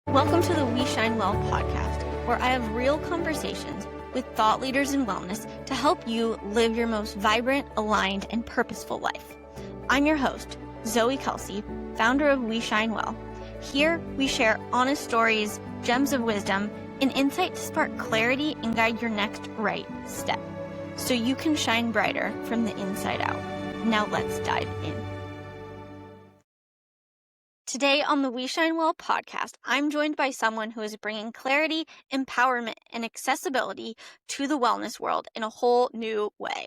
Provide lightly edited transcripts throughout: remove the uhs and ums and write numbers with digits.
Welcome to the We Shine Well podcast, where I have real conversations with thought leaders in wellness to help you live your most vibrant, aligned, and purposeful life. I'm your host, Zoe Kelsey, founder of We Shine Well. Here, we share honest stories, gems of wisdom, and insight to spark clarity and guide your next right step, so you can shine brighter from the inside out. Now let's dive in. Today on the We Shine Well podcast, I'm joined by someone who is bringing clarity, empowerment, and accessibility to the wellness world in a whole new way.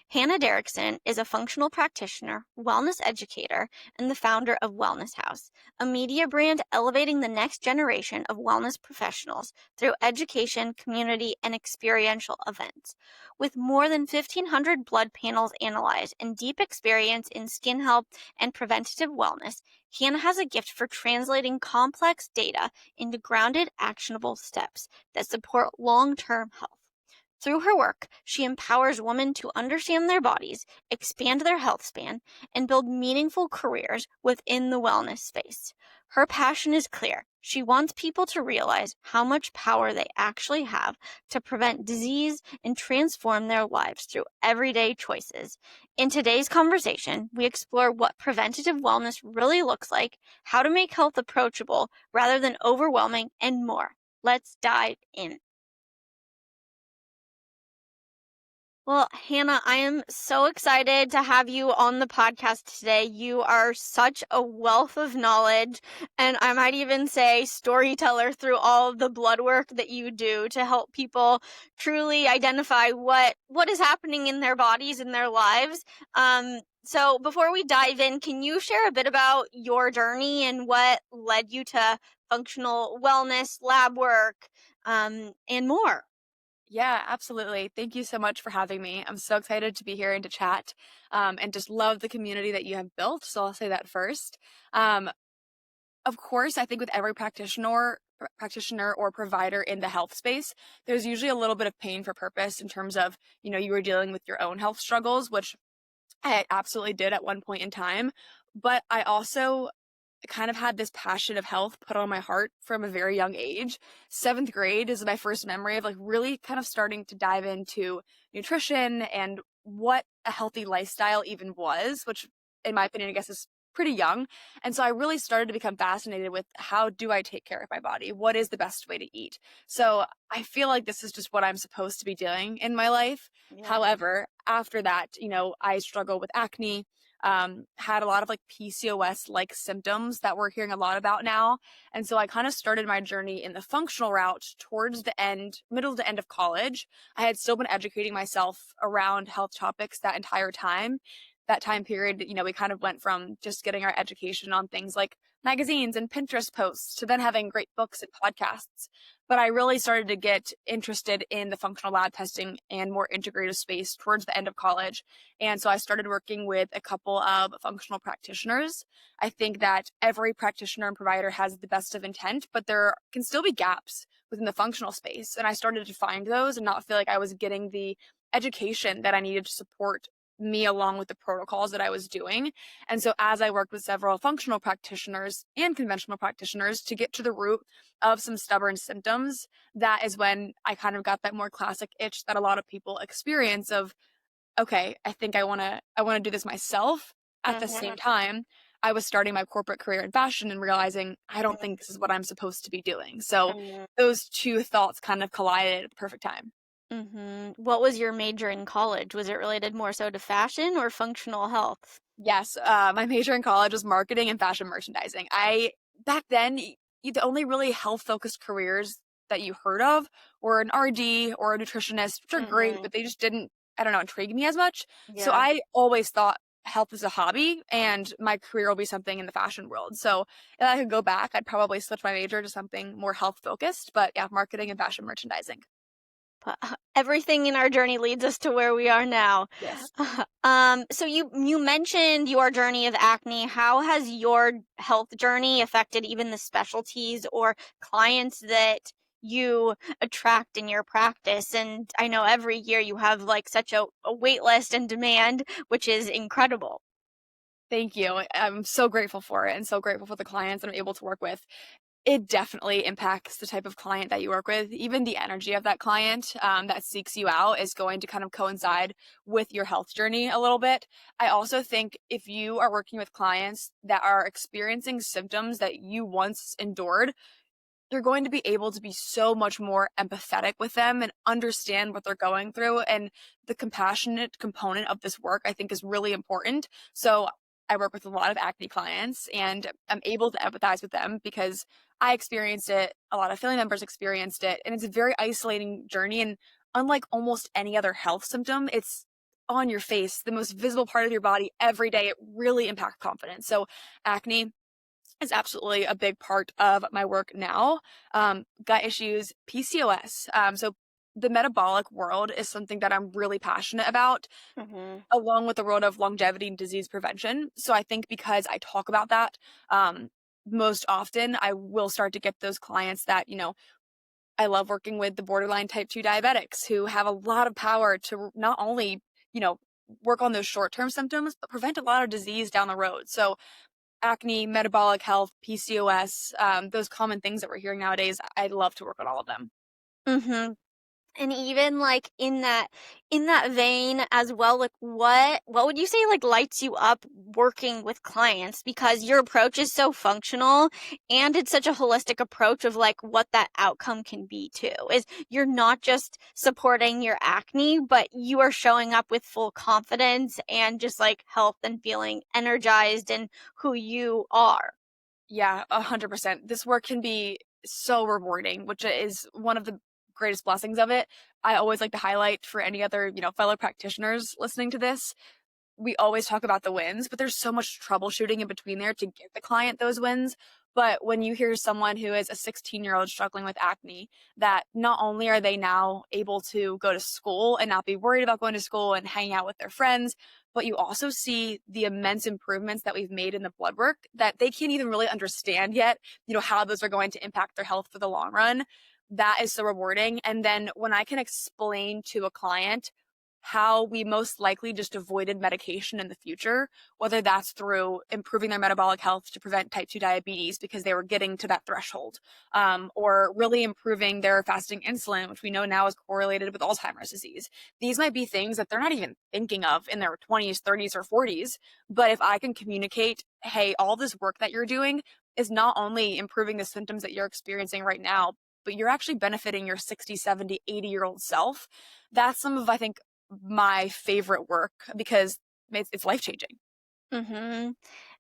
Hannah Derrickson is a functional practitioner, wellness educator, and the founder of Wellness House, a media brand elevating the next generation of wellness professionals through education, community, and experiential events. With more than 1,500 blood panels analyzed and deep experience in skin health and preventative wellness, Hannah has a gift for translating complex data into grounded, actionable steps that support long-term health. Through her work, she empowers women to understand their bodies, expand their health span, and build meaningful careers within the wellness space. Her passion is clear. She wants people to realize how much power they actually have to prevent disease and transform their lives through everyday choices. In today's conversation, we explore what preventative wellness really looks like, how to make health approachable rather than overwhelming, and more. Let's dive in. Well, Hannah, I am so excited to have you on the podcast today. You are such a wealth of knowledge, and I might even say storyteller through all of the blood work that you do to help people truly identify what is happening in their bodies and their lives. So before we dive in, can you share a bit about your journey and what led you to functional wellness, lab work, and more? Yeah, absolutely. Thank you so much for having me. I'm so excited to be here and to chat, and just love the community that you have built. So I'll say that first. Of course, I think with every practitioner or provider in the health space, there's usually a little bit of pain for purpose in terms of, you were dealing with your own health struggles, which I absolutely did at one point in time. But I also kind of had this passion of health put on my heart from a very young age. 7th grade is my first memory of really kind of starting to dive into nutrition and what a healthy lifestyle even was, which in my opinion, I guess is pretty young. And so I really started to become fascinated with how do I take care of my body? What is the best way to eat? So I feel like this is just what I'm supposed to be doing in my life. Yeah. However, after that, I struggle with acne, had a lot of PCOS symptoms that we're hearing a lot about now. And so I kind of started my journey in the functional route towards the middle to end of college. I had still been educating myself around health topics that entire time. That time period, we kind of went from just getting our education on things like magazines and Pinterest posts to then having great books and podcasts. But I really started to get interested in the functional lab testing and more integrative space towards the end of college. And so I started working with a couple of functional practitioners. I think that every practitioner and provider has the best of intent, but there can still be gaps within the functional space. And I started to find those and not feel like I was getting the education that I needed to support me along with the protocols that I was doing. And so as I worked with several functional practitioners and conventional practitioners to get to the root of some stubborn symptoms, that is when I kind of got that more classic itch that a lot of people experience of, okay, I think I want to do this myself. At the same time, I was starting my corporate career in fashion and realizing I don't think this is what I'm supposed to be doing. So those two thoughts kind of collided at the perfect time. What was your major in college? Was it related more so to fashion or functional health? Yes, my major in college was marketing and fashion merchandising. Back then, the only really health-focused careers that you heard of were an RD or a nutritionist, which are great, but they just didn't, I don't know, intrigue me as much. So I always thought health is a hobby and my career will be something in the fashion world. So if I could go back, I'd probably switch my major to something more health-focused, but yeah, marketing and fashion merchandising. But everything in our journey leads us to where we are now. Yes. So you mentioned your journey of acne. How has your health journey affected even the specialties or clients that you attract in your practice? And I know every year you have such a wait list and demand, which is incredible. Thank you. I'm so grateful for it and so grateful for the clients that I'm able to work with. It definitely impacts the type of client that you work with. Even the energy of that client that seeks you out is going to kind of coincide with your health journey a little bit. I also think if you are working with clients that are experiencing symptoms that you once endured, you're going to be able to be so much more empathetic with them and understand what they're going through. And the compassionate component of this work, I think, is really important. So I work with a lot of acne clients and I'm able to empathize with them because I experienced it. A lot of family members experienced it. And it's a very isolating journey. And unlike almost any other health symptom, it's on your face, the most visible part of your body every day. It really impacts confidence. So acne is absolutely a big part of my work now. Gut issues, PCOS. So the metabolic world is something that I'm really passionate about, Mm-hmm. along with the world of longevity and disease prevention. So I think because I talk about that most often, I will start to get those clients that, I love working with the borderline type 2 diabetics who have a lot of power to not only, you know, work on those short-term symptoms, but prevent a lot of disease down the road. So acne, metabolic health, PCOS, those common things that we're hearing nowadays, I'd love to work on all of them. Mm-hmm. And even like in that vein as well, like what would you say like lights you up working with clients, because your approach is so functional and it's such a holistic approach of like what that outcome can be too. Is you're not just supporting your acne, but you are showing up with full confidence and just like health and feeling energized in who you are. Yeah, 100%. This work can be so rewarding, which is one of the greatest blessings of it. I always like to highlight for any other, fellow practitioners listening to this, we always talk about the wins, but there's so much troubleshooting in between there to get the client those wins. But when you hear someone who is a 16-year-old struggling with acne, that not only are they now able to go to school and not be worried about going to school and hanging out with their friends, but you also see the immense improvements that we've made in the blood work that they can't even really understand yet, how those are going to impact their health for the long run. That is so rewarding. And then when I can explain to a client how we most likely just avoided medication in the future, whether that's through improving their metabolic health to prevent type 2 diabetes because they were getting to that threshold, or really improving their fasting insulin, which we know now is correlated with Alzheimer's disease. These might be things that they're not even thinking of in their 20s, 30s, or 40s. But if I can communicate, hey, all this work that you're doing is not only improving the symptoms that you're experiencing right now, but you're actually benefiting your 60, 70, 80-year-old self. That's some of, I think, my favorite work because it's life changing. Mm-hmm.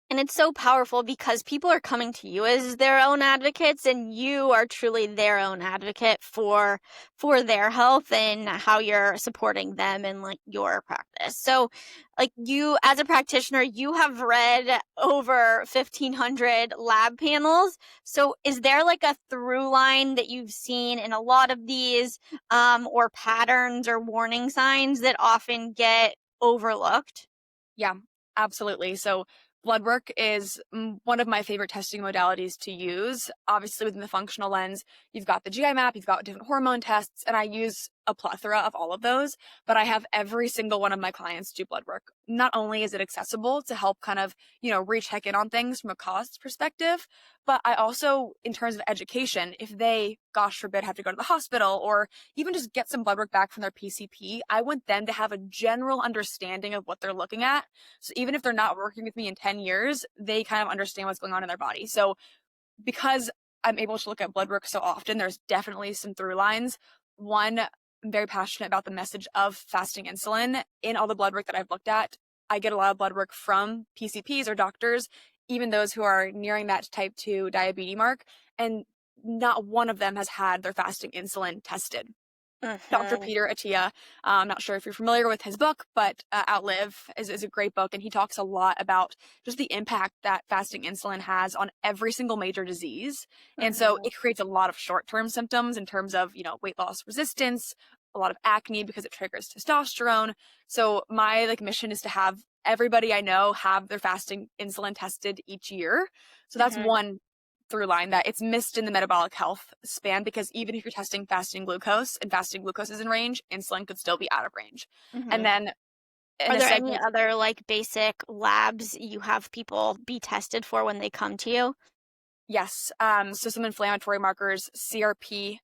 And it's so powerful because people are coming to you as their own advocates, and you are truly their own advocate for their health and how you're supporting them in like your practice. So like you as a practitioner, you have read over 1,500 lab panels. So is there like a through line that you've seen in a lot of these, or patterns or warning signs that often get overlooked? Yeah, absolutely. So blood work is one of my favorite testing modalities to use. Obviously, within the functional lens, you've got the GI map, you've got different hormone tests, and I use a plethora of all of those. But I have every single one of my clients do blood work. Not only is it accessible to help kind of, recheck in on things from a cost perspective, but I also, in terms of education, if they, gosh forbid, have to go to the hospital or even just get some blood work back from their PCP, I want them to have a general understanding of what they're looking at. So even if they're not working with me in 10 years, they kind of understand what's going on in their body. So because I'm able to look at blood work so often, there's definitely some through lines. One, I'm very passionate about the message of fasting insulin. In all the blood work that I've looked at, I get a lot of blood work from PCPs or doctors, even those who are nearing that type 2 diabetes mark, and not one of them has had their fasting insulin tested. Dr. Mm-hmm. Peter Attia. I'm not sure if you're familiar with his book, but Outlive is a great book. And he talks a lot about just the impact that fasting insulin has on every single major disease. And so Mm-hmm. it creates a lot of short-term symptoms in terms of, weight loss resistance, a lot of acne because it triggers testosterone. So my mission is to have everybody I know have their fasting insulin tested each year. So that's Mm-hmm. one through line that it's missed in the metabolic health span because even if you're testing fasting glucose and fasting glucose is in range, insulin could still be out of range. And Mm-hmm. then in Are a there any segment, other like basic labs you have people be tested for when they come to you? Yes. So some inflammatory markers, CRP,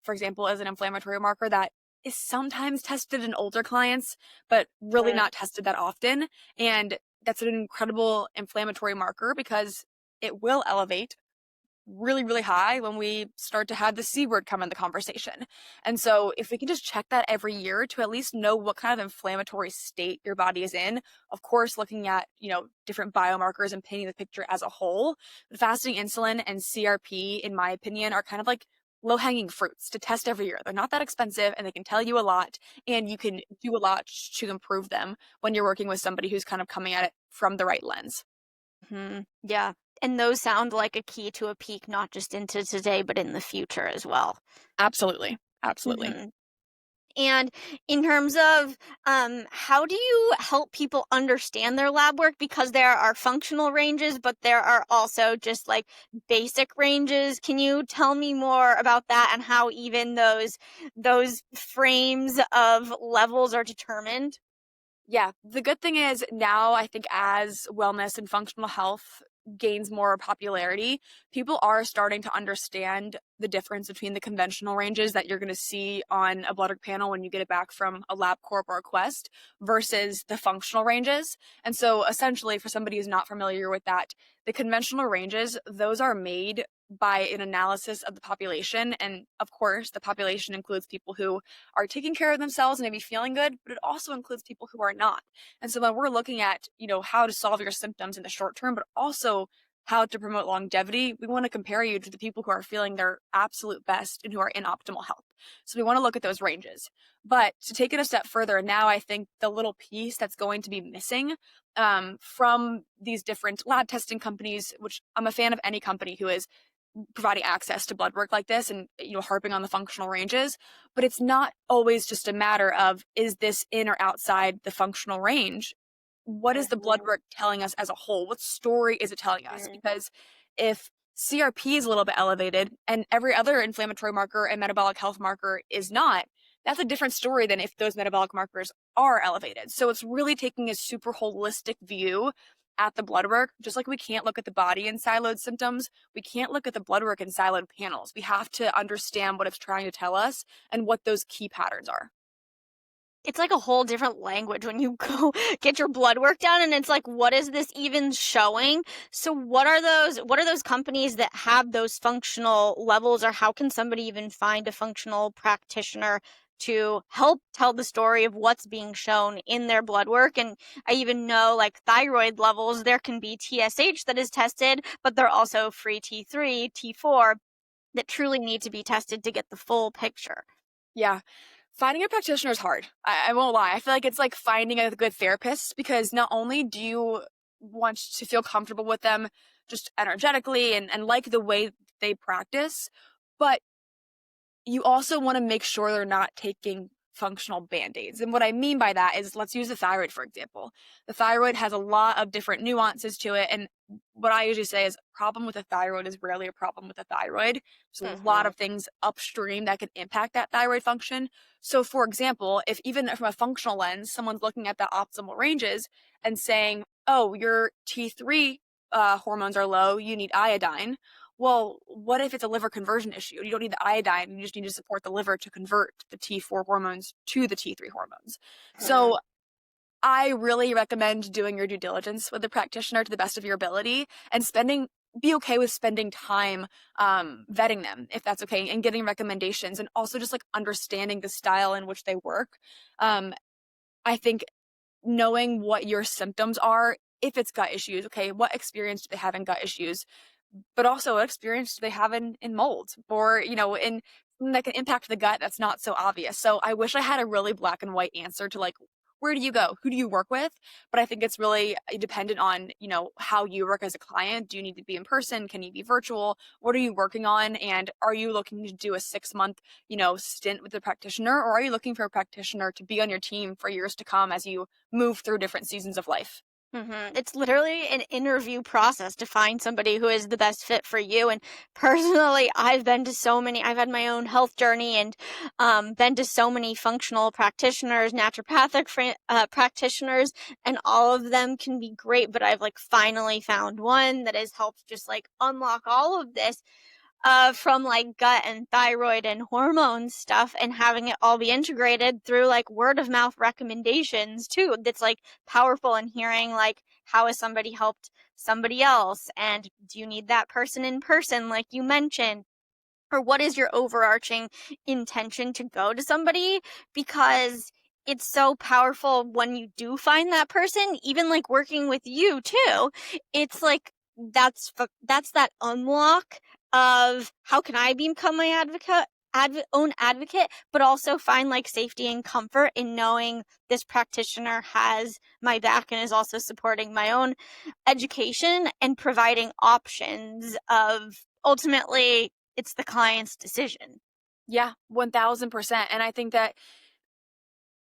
for example, is an inflammatory marker that is sometimes tested in older clients, but really Mm. not tested that often. And that's an incredible inflammatory marker because it will elevate really, really high when we start to have the C word come in the conversation. And so if we can just check that every year to at least know what kind of inflammatory state your body is in, of course, looking at, different biomarkers and painting the picture as a whole, but fasting insulin and CRP, in my opinion, are kind of like low hanging fruits to test every year. They're not that expensive and they can tell you a lot, and you can do a lot to improve them when you're working with somebody who's kind of coming at it from the right lens. Yeah. And those sound like a key to a peak, not just into today, but in the future as well. Absolutely. Absolutely. hmm And in terms of how do you help people understand their lab work? Because there are functional ranges, but there are also just like basic ranges. Can you tell me more about that and how even those frames of levels are determined? Yeah, the good thing is now I think as wellness and functional health gains more popularity, people are starting to understand the difference between the conventional ranges that you're going to see on a blood work panel when you get it back from a LabCorp or a Quest versus the functional ranges. And so essentially for somebody who's not familiar with that, the conventional ranges, those are made by an analysis of the population. And of course, the population includes people who are taking care of themselves and maybe feeling good, but it also includes people who are not. And so when we're looking at, how to solve your symptoms in the short term, but also how to promote longevity, we want to compare you to the people who are feeling their absolute best and who are in optimal health. So we want to look at those ranges. But to take it a step further, now I think the little piece that's going to be missing from these different lab testing companies, which I'm a fan of any company who is providing access to blood work like this and harping on the functional ranges, but it's not always just a matter of is this in or outside the functional range. What is the blood Mhm. work telling us as a whole? What story is it telling us? Mm. Because if CRP is a little bit elevated and every other inflammatory marker and metabolic health marker is not, that's a different story than if those metabolic markers are elevated. So it's really taking a super holistic view at the blood work. Just like we can't look at the body in siloed symptoms, we can't look at the blood work in siloed panels. We have to understand what it's trying to tell us and what those key patterns are. It's like a whole different language when you go get your blood work done and it's like, what is this even showing? So what are those companies that have those functional levels, or how can somebody even find a functional practitioner to help tell the story of what's being shown in their blood work? And I even know like thyroid levels, there can be TSH that is tested, but there are also free T3, T4 that truly need to be tested to get the full picture. Yeah. Finding a practitioner is hard. I won't lie. I feel like it's like finding a good therapist because not only do you want to feel comfortable with them just energetically and like the way they practice, but you also want to make sure they're not taking functional band-aids. And what I mean by that is let's use the thyroid, for example. The thyroid has a lot of different nuances to it. And what I usually say is a problem with a thyroid is rarely a problem with a thyroid. There's a lot Mhm. of things upstream that can impact that thyroid function. So for example, if even from a functional lens, someone's looking at the optimal ranges and saying, oh, your T3 hormones are low, you need iodine. Well, what if it's a liver conversion issue? You don't need the iodine, you just need to support the liver to convert the T4 hormones to the T3 hormones. Mhm. So I really recommend doing your due diligence with the practitioner to the best of your ability and be okay with spending time vetting them if that's okay and getting recommendations and also just like understanding the style in which they work. Um, I think knowing what your symptoms are, if it's gut issues, okay, what experience do they have in gut issues? But also what experience do they have in mold or, in something that can impact the gut that's not so obvious. So I wish I had a really black and white answer to like, where do you go? Who do you work with? But I think it's really dependent on, how you work as a client. Do you need to be in person? Can you be virtual? What are you working on? And are you looking to do a 6 month, stint with a practitioner, or are you looking for a practitioner to be on your team for years to come as you move through different seasons of life? It's literally an interview process to find somebody who is the best fit for you. And personally, I've had my own health journey and been to so many functional practitioners, naturopathic practitioners, and all of them can be great. But I've like finally found one that has helped just like unlock all of this from like gut and thyroid and hormone stuff, and having it all be integrated through like word of mouth recommendations too. That's like powerful, and hearing like how has somebody helped somebody else, and do you need that person in person like you mentioned, or what is your overarching intention to go to somebody, because it's so powerful when you do find that person, even like working with you too. It's like that's that unlock of how can I become my own advocate, but also find like safety and comfort in knowing this practitioner has my back and is also supporting my own education and providing options of ultimately it's the client's decision. Yeah, 1000%. And I think that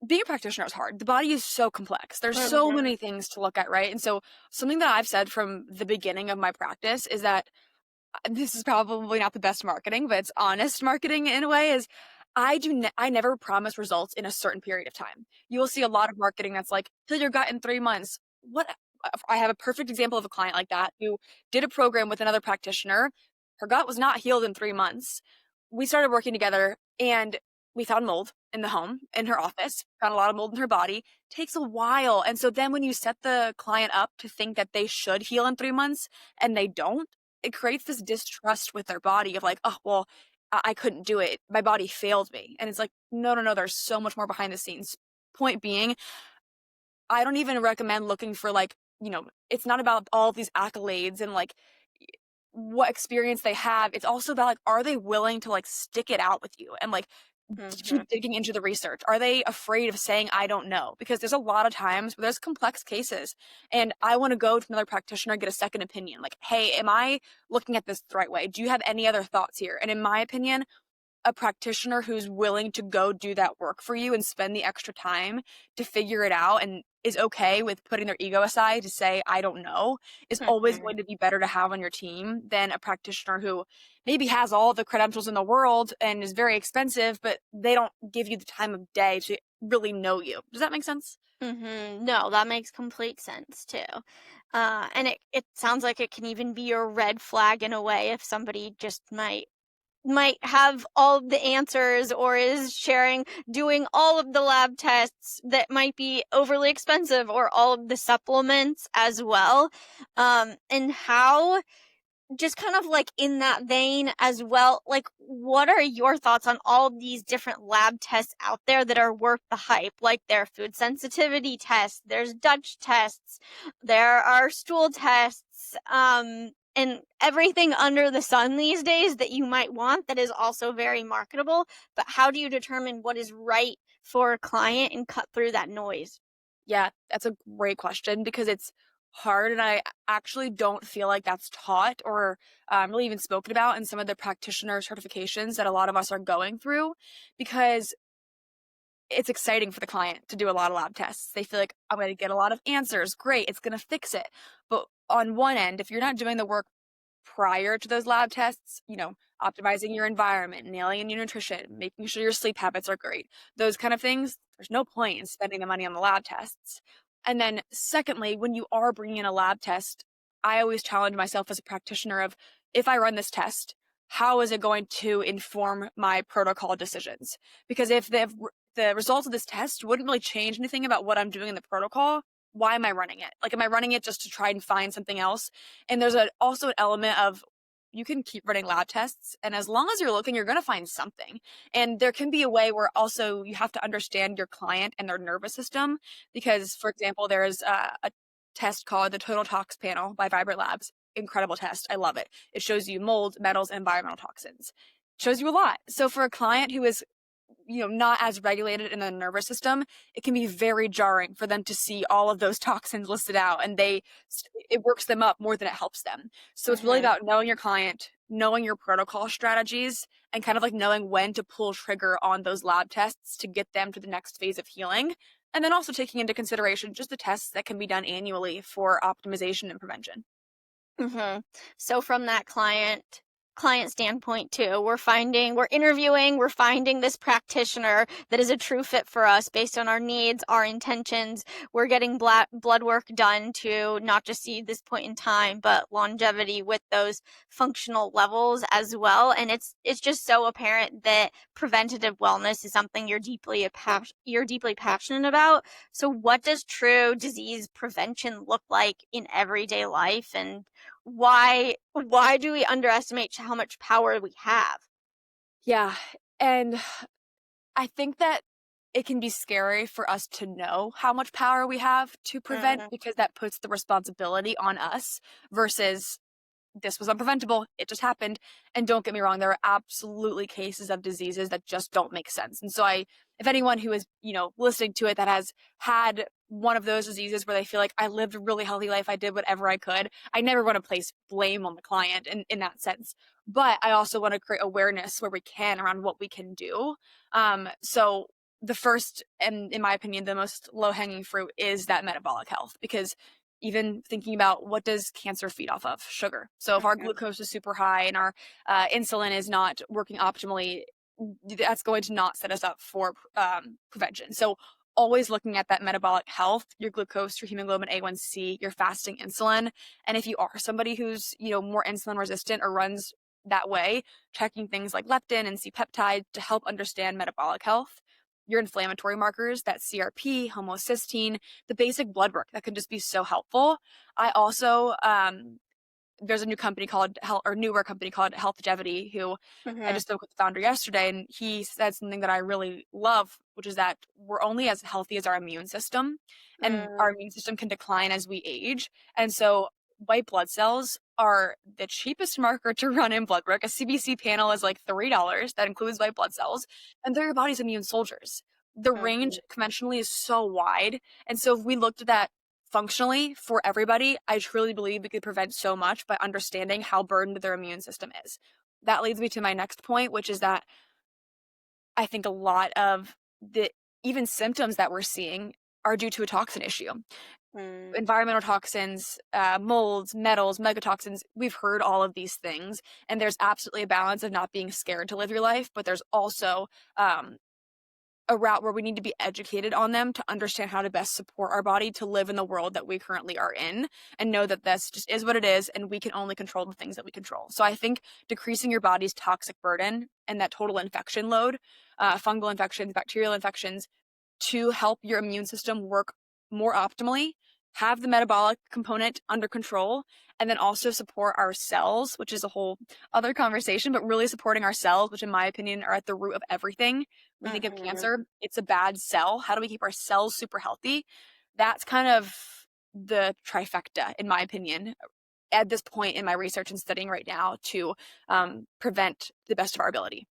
being a practitioner is hard. The body is so complex. There's so many things to look at, right? And so something that I've said from the beginning of my practice is that this is probably not the best marketing, but it's honest marketing in a way, is I never promise results in a certain period of time. You will see a lot of marketing that's like, heal your gut in 3 months. What I have a perfect example of a client like that who did a program with another practitioner. Her gut was not healed in 3 months. We started working together and we found mold in the home, in her office, found a lot of mold in her body. Takes a while. And so then when you set the client up to think that they should heal in 3 months and they don't, it creates this distrust with their body of like, oh, well, I couldn't do it. My body failed me. And it's like, no, no, no, there's so much more behind the scenes. Point being, I don't even recommend looking for like, it's not about all these accolades and like what experience they have. It's also about like, are they willing to like stick it out with you and like keep digging into the research? Are they afraid of saying, I don't know? Because there's a lot of times where there's complex cases and I want to go to another practitioner, get a second opinion. Like, hey, am I looking at this the right way? Do you have any other thoughts here? And in my opinion, a practitioner who's willing to go do that work for you and spend the extra time to figure it out and is okay with putting their ego aside to say, I don't know, is always going to be better to have on your team than a practitioner who maybe has all the credentials in the world and is very expensive, but they don't give you the time of day to really know you. Does that make sense? No, that makes complete sense too. And it sounds like it can even be a red flag in a way if somebody just might have all of the answers, or is doing all of the lab tests that might be overly expensive, or all of the supplements as well. And how, just kind of like in that vein as well, like what are your thoughts on all of these different lab tests out there that are worth the hype? Like there are food sensitivity tests, there's Dutch tests, there are stool tests, and everything under the sun these days that you might want that is also very marketable. But how do you determine what is right for a client and cut through that noise? Yeah, that's a great question because it's hard. And I actually don't feel like that's taught or really even spoken about in some of the practitioner certifications that a lot of us are going through, because it's exciting for the client to do a lot of lab tests. They feel like I'm going to get a lot of answers. Great, it's going to fix it. But on one end, if you're not doing the work prior to those lab tests, optimizing your environment, nailing in your nutrition, making sure your sleep habits are great, those kind of things, there's no point in spending the money on the lab tests. And then secondly, when you are bringing in a lab test, I always challenge myself as a practitioner of, if I run this test, how is it going to inform my protocol decisions? Because if the results of this test wouldn't really change anything about what I'm doing in the protocol, why am I running it? Like, am I running it just to try and find something else? And there's also an element of, you can keep running lab tests, and as long as you're looking, you're going to find something. And there can be a way where also you have to understand your client and their nervous system, because, for example, there is a test called the Total Tox Panel by Vibrant Labs. Incredible test. I love it. It shows you mold, metals, and environmental toxins. It shows you a lot. So for a client who is not as regulated in the nervous system, it can be very jarring for them to see all of those toxins listed out, and it works them up more than it helps them. So it's really about knowing your client, knowing your protocol strategies, and kind of like knowing when to pull trigger on those lab tests to get them to the next phase of healing. And then also taking into consideration just the tests that can be done annually for optimization and prevention. Mhm. So from that client standpoint too, we're interviewing, we're finding this practitioner that is a true fit for us based on our needs, our intentions. We're getting blood work done to not just see this point in time, but longevity with those functional levels as well. And it's just so apparent that preventative wellness is something you're deeply passionate about. So what does true disease prevention look like in everyday life, and why do we underestimate how much power we have? Yeah. And I think that it can be scary for us to know how much power we have to prevent Mm, because that puts the responsibility on us versus this was unpreventable. It just happened. And don't get me wrong, there are absolutely cases of diseases that just don't make sense. And so if anyone who is, listening to it that has had one of those diseases where they feel like I lived a really healthy life, I did whatever I could, I never want to place blame on the client in that sense. But I also want to create awareness where we can around what we can do. So the first, and in my opinion, the most low hanging fruit is that metabolic health, because even thinking about what does cancer feed off of? Sugar. So if our mhm, glucose is super high and our insulin is not working optimally, that's going to not set us up for prevention. So always looking at that metabolic health, your glucose, your hemoglobin A1C, your fasting insulin. And if you are somebody who's, more insulin resistant or runs that way, checking things like leptin and C-peptide to help understand metabolic health. Your inflammatory markers, that CRP, homocysteine, the basic blood work that can just be so helpful. I also there's a new company called newer company called Healthgevity, who I mhm, just spoke with the founder yesterday, and he said something that I really love, which is that we're only as healthy as our immune system, and our mm, immune system can decline as we age. And so white blood cells are the cheapest marker to run in blood work. A CBC panel is like $3. That includes white blood cells, and they're your body's immune soldiers. The range mhm, conventionally is so wide. And so if we looked at that functionally for everybody, I truly believe we could prevent so much by understanding how burdened their immune system is. That leads me to my next point, which is that I think a lot of the even symptoms that we're seeing are due to a toxin issue. mm, Environmental toxins, molds, metals, megatoxins, we've heard all of these things. And there's absolutely a balance of not being scared to live your life, but there's also a route where we need to be educated on them to understand how to best support our body to live in the world that we currently are in, and know that this just is what it is and we can only control the things that we control. So I think decreasing your body's toxic burden and that total infection load, fungal infections, bacterial infections, to help your immune system work more optimally, have the metabolic component under control, and then also support our cells, which is a whole other conversation, but really supporting our cells, which in my opinion are at the root of everything. When you think of mhm, cancer, it's a bad cell. How do we keep our cells super healthy? That's kind of the trifecta, in my opinion, at this point in my research and studying right now to prevent the best of our ability.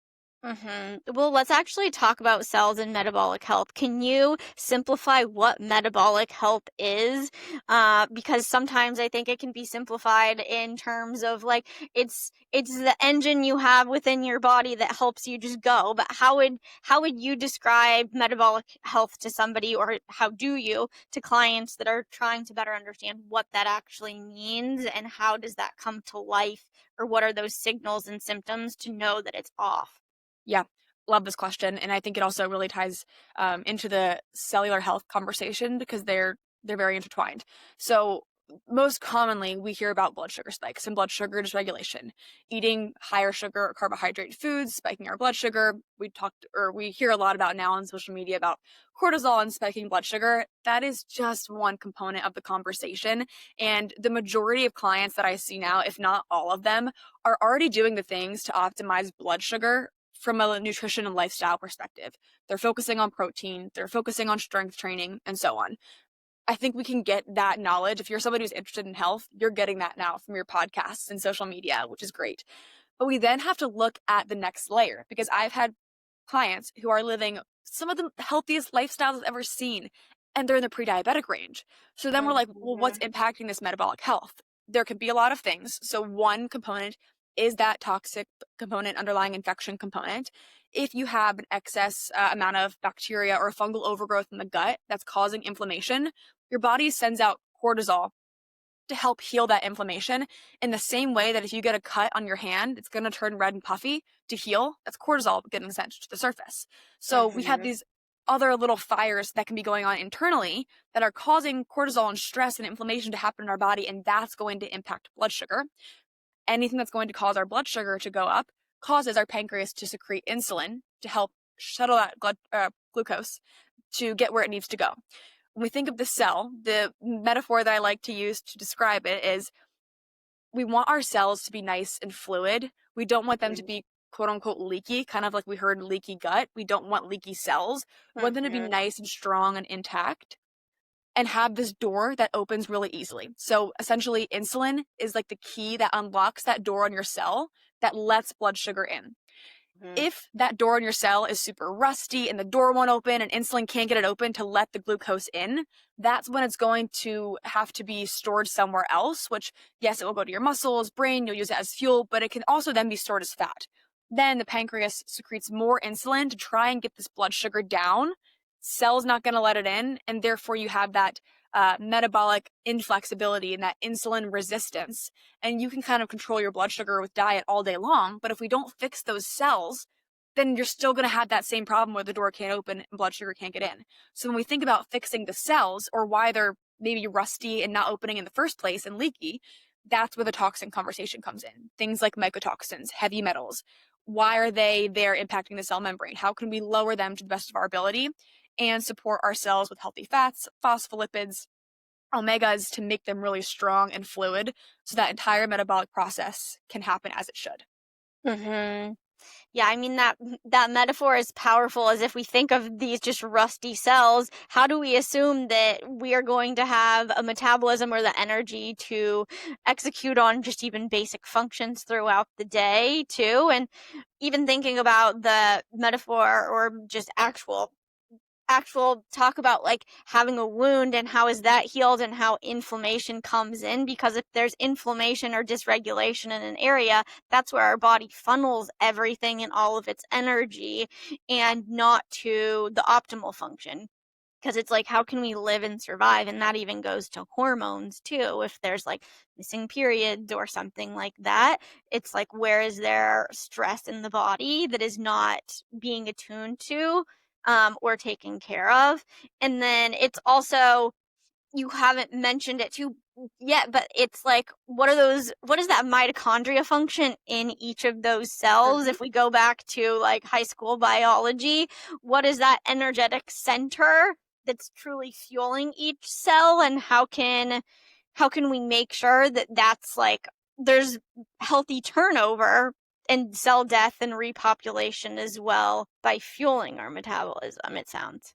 mhm. Well, let's actually talk about cells and metabolic health. Can you simplify what metabolic health is? Because sometimes I think it can be simplified in terms of like it's the engine you have within your body that helps you just go. But how would you describe metabolic health to somebody, or how do you to clients that are trying to better understand what that actually means, and how does that come to life, or what are those signals and symptoms to know that it's off? Yeah, love this question, and I think it also really ties into the cellular health conversation because they're very intertwined. So most commonly, we hear about blood sugar spikes and blood sugar dysregulation. Eating higher sugar or carbohydrate foods, spiking our blood sugar. We hear a lot about now on social media about cortisol and spiking blood sugar. That is just one component of the conversation. And the majority of clients that I see now, if not all of them, are already doing the things to optimize blood sugar from a nutrition and lifestyle perspective. They're focusing on protein, they're focusing on strength training, and so on. I think we can get that knowledge. If you're somebody who's interested in health, you're getting that now from your podcasts and social media, which is great. But we then have to look at the next layer because I've had clients who are living some of the healthiest lifestyles I've ever seen, and they're in the pre diabetic range. So then we're like, well, what's Mhm, impacting this metabolic health? There could be a lot of things. So, one component is that toxic component, underlying infection component. if you have an excess amount of bacteria or fungal overgrowth in the gut that's causing inflammation, your body sends out cortisol to help heal that inflammation in the same way that if you get a cut on your hand, it's going to turn red and puffy to heal. That's cortisol getting sent to the surface. So we have Mm-hmm. these other little fires that can be going on internally that are causing cortisol and stress and inflammation to happen in our body, and that's going to impact blood sugar. Anything that's going to cause our blood sugar to go up causes our pancreas to secrete insulin to help shuttle that glucose to get where it needs to go. When we think of the cell, the metaphor that I like to use to describe it is we want our cells to be nice and fluid. We don't want them to be quote unquote leaky, kind of like we heard leaky gut. We don't want leaky cells. We want them to be Mm-hmm. nice and strong and intact and have this door that opens really easily. So essentially, insulin is like the key that unlocks that door on your cell that lets blood sugar in. If that door in your cell is super rusty and the door won't open and insulin can't get it open to let the glucose in, that's when it's going to have to be stored somewhere else, which, yes, it will go to your muscles, brain, you'll use it as fuel, but it can also then be stored as fat. Then the pancreas secretes more insulin to try and get this blood sugar down. Cell's not going to let it in, and therefore you have that metabolic inflexibility and that insulin resistance. And you can kind of control your blood sugar with diet all day long. But if we don't fix those cells, then you're still going to have that same problem where the door can't open and blood sugar can't get in. So when we think about fixing the cells or why they're maybe rusty and not opening in the first place and leaky, that's where the toxin conversation comes in. Things like mycotoxins, heavy metals. Why are they there impacting the cell membrane? How can we lower them to the best of our ability and support our cells with healthy fats, phospholipids, omegas to make them really strong and fluid so that entire metabolic process can happen as it should. Mm-hmm. Yeah, I mean that metaphor is powerful as if we think of these just rusty cells, how do we assume that we are going to have a metabolism or the energy to execute on just even basic functions throughout the day too? And even thinking about the metaphor or just actual talk about like having a wound and how is that healed and how inflammation comes in, because if there's inflammation or dysregulation in an area, that's where our body funnels everything and all of its energy and not to the optimal function. Because it's like, how can we live and survive? And that even goes to hormones too. If there's like missing periods or something like that, it's like, where is there stress in the body that is not being attuned to or taken care of? And then it's also, you haven't mentioned it too yet, but it's like, what is that mitochondria function in each of those cells? Mm-hmm. If we go back to like high school biology, what is that energetic center that's truly fueling each cell, and how can we make sure that that's like there's healthy turnover and cell death and repopulation as well by fueling our metabolism, it sounds.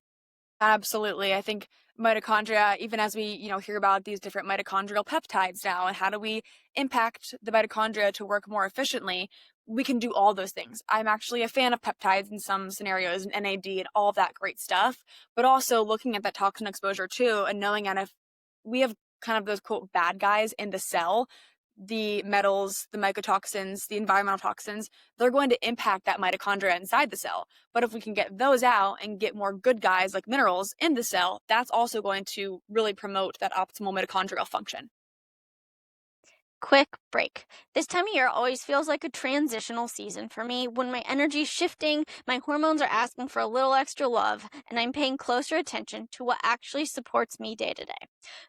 Absolutely. I think mitochondria, even as we, hear about these different mitochondrial peptides now and how do we impact the mitochondria to work more efficiently, we can do all those things. I'm actually a fan of peptides in some scenarios and NAD and all of that great stuff, but also looking at that toxin exposure too and knowing that if we have kind of those quote bad guys in the cell, the metals, the mycotoxins, the environmental toxins, they're going to impact that mitochondria inside the cell. But if we can get those out and get more good guys like minerals in the cell, that's also going to really promote that optimal mitochondrial function. Quick break. This time of year always feels like a transitional season for me. When my energy's shifting, my hormones are asking for a little extra love, and I'm paying closer attention to what actually supports me day to day.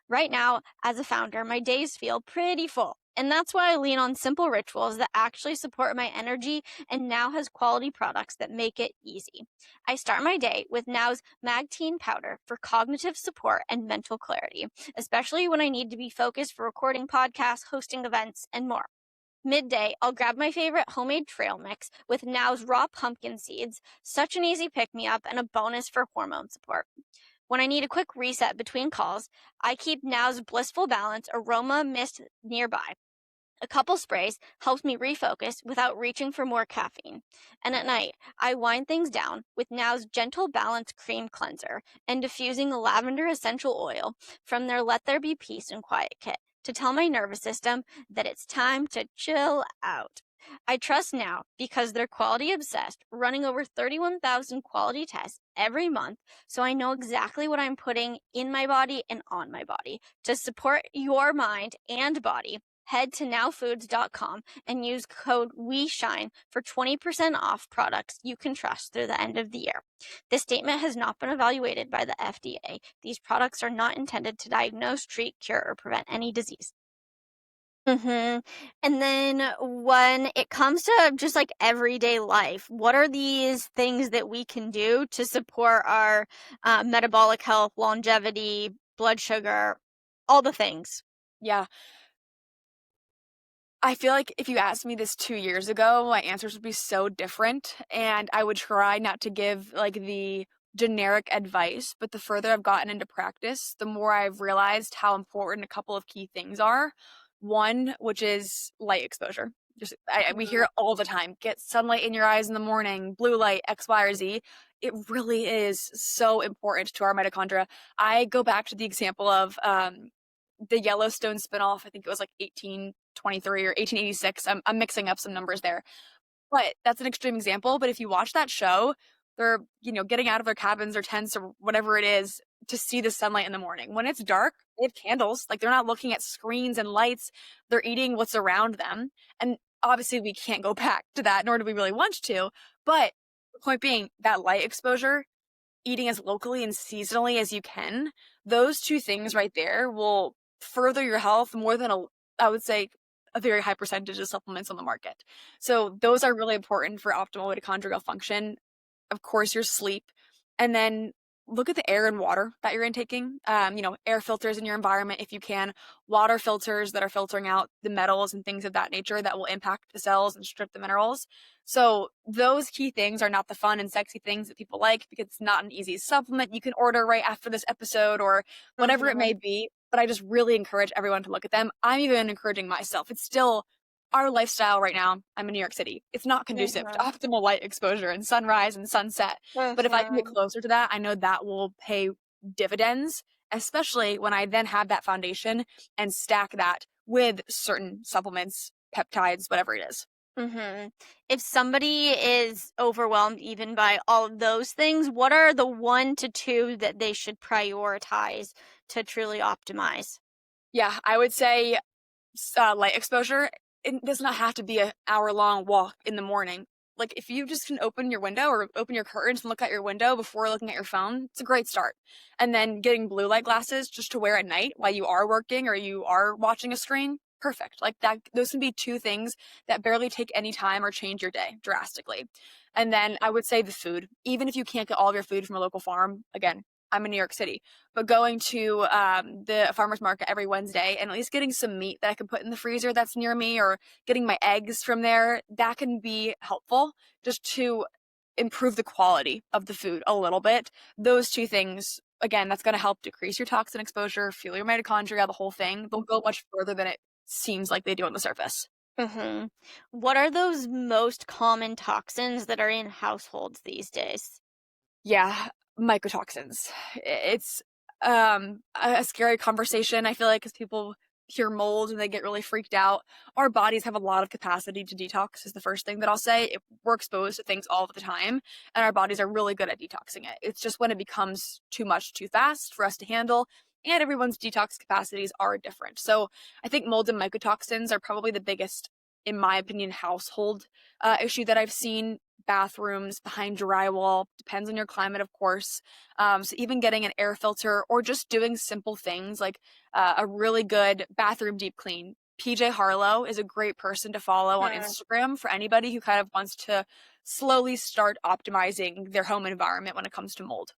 Right now, as a founder, my days feel pretty full. And that's why I lean on simple rituals that actually support my energy and now has quality products that make it easy. I start my day with Now's Magtine powder for cognitive support and mental clarity, especially when I need to be focused for recording podcasts, hosting events, and more. Midday, I'll grab my favorite homemade trail mix with Now's raw pumpkin seeds, such an easy pick-me-up and a bonus for hormone support. When I need a quick reset between calls, I keep Now's Blissful Balance Aroma Mist nearby. A couple sprays helps me refocus without reaching for more caffeine. And at night, I wind things down with Now's Gentle Balance Cream Cleanser and diffusing the lavender essential oil from their Let There Be Peace and Quiet kit to tell my nervous system that it's time to chill out. I trust now because they're quality obsessed, running over 31,000 quality tests every month, so I know exactly what I'm putting in my body and on my body. To support your mind and body, head to nowfoods.com and use code WeShine for 20% off products you can trust through the end of the year. This statement has not been evaluated by the FDA. These products are not intended to diagnose, treat, cure, or prevent any disease. And then when it comes to just like everyday life, what are these things that we can do to support our metabolic health, longevity, blood sugar, all the things? Yeah. I feel like if you asked me this 2 years ago, my answers would be so different, and I would try not to give, like, the generic advice, but the further I've gotten into practice, the more I've realized how important a couple of key things are. One, which is light exposure. Just we hear it all the time, "Get sunlight in your eyes in the morning, blue light, X, Y, or Z." It really is so important to our mitochondria. I go back to the example of, the Yellowstone spinoff. I think it was, like, 1823 or 1886. I'm mixing up some numbers there. But that's an extreme example, but if you watch that show, they're, getting out of their cabins or tents or whatever it is to see the sunlight in the morning. When it's dark, they have candles, like, they're not looking at screens and lights, they're eating what's around them, and obviously we can't go back to that, nor do we really want to, but the point being, that light exposure, eating as locally and seasonally as you can, those 2 things right there will further your health more than I would say, a very high percentage of supplements on the market. So those are really important for optimal mitochondrial function. Of course, your sleep, and then look at the air and water that you're intaking. Air filters in your environment if you can, water filters that are filtering out the metals and things of that nature that will impact the cells and strip the minerals. So those key things are not the fun and sexy things that people like because it's not an easy supplement you can order right after this episode or whatever it may be. But I just really encourage everyone to look at them. I'm even encouraging myself. It's still our lifestyle right now. I'm in New York City. It's not conducive to optimal light exposure and sunrise and sunset. But if I can get closer to that, I know that will pay dividends, especially when I then have that foundation and stack that with certain supplements, peptides, whatever it is. If somebody is overwhelmed even by all of those things, what are the 1 to 2 that they should prioritize to truly optimize? Yeah, I would say light exposure. It does not have to be an hour-long walk in the morning. Like, if you just can open your window or open your curtains and look out your window before looking at your phone, it's a great start. And then getting blue light glasses just to wear at night while you are working or you are watching a screen, perfect. Like that, those can be 2 things that barely take any time or change your day drastically. And then I would say the food. Even if you can't get all of your food from a local farm, again, I'm in New York City, but going to the farmer's market every Wednesday and at least getting some meat that I can put in the freezer that's near me or getting my eggs from there, that can be helpful just to improve the quality of the food a little bit. Those 2 things, again, that's going to help decrease your toxin exposure, fuel your mitochondria, the whole thing. They'll go much further than it seems like they do on the surface. What are those most common toxins that are in households these days? Yeah, mycotoxins. It's a scary conversation, I feel like, because people hear mold and they get really freaked out. Our bodies have a lot of capacity to detox, is the first thing that I'll say. We're exposed to things all the time, and our bodies are really good at detoxing it. It's just when it becomes too much too fast for us to handle, and everyone's detox capacities are different. So I think mold and mycotoxins are probably the biggest, in my opinion, household issue that I've seen. Bathrooms, behind drywall, depends on your climate, of course. So even getting an air filter or just doing simple things like a really good bathroom deep clean. PJ Harlow is a great person to follow on Instagram for anybody who kind of wants to slowly start optimizing their home environment when it comes to mold.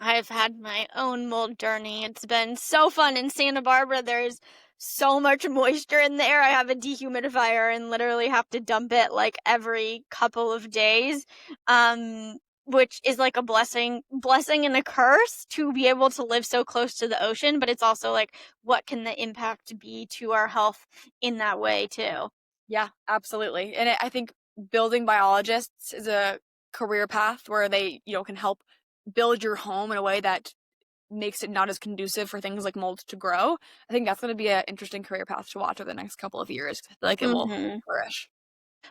I've had my own mold journey. It's been so fun in Santa Barbara. There's so much moisture in the air. I have a dehumidifier and literally have to dump it like every couple of days. Which is like a blessing and a curse to be able to live so close to the ocean, but it's also like what can the impact be to our health in that way too? Yeah, absolutely. And I think building biologists is a career path where they, can help build your home in a way that makes it not as conducive for things like mold to grow. I think that's going to be an interesting career path to watch over the next couple of years. I feel like it will Mm-hmm. flourish.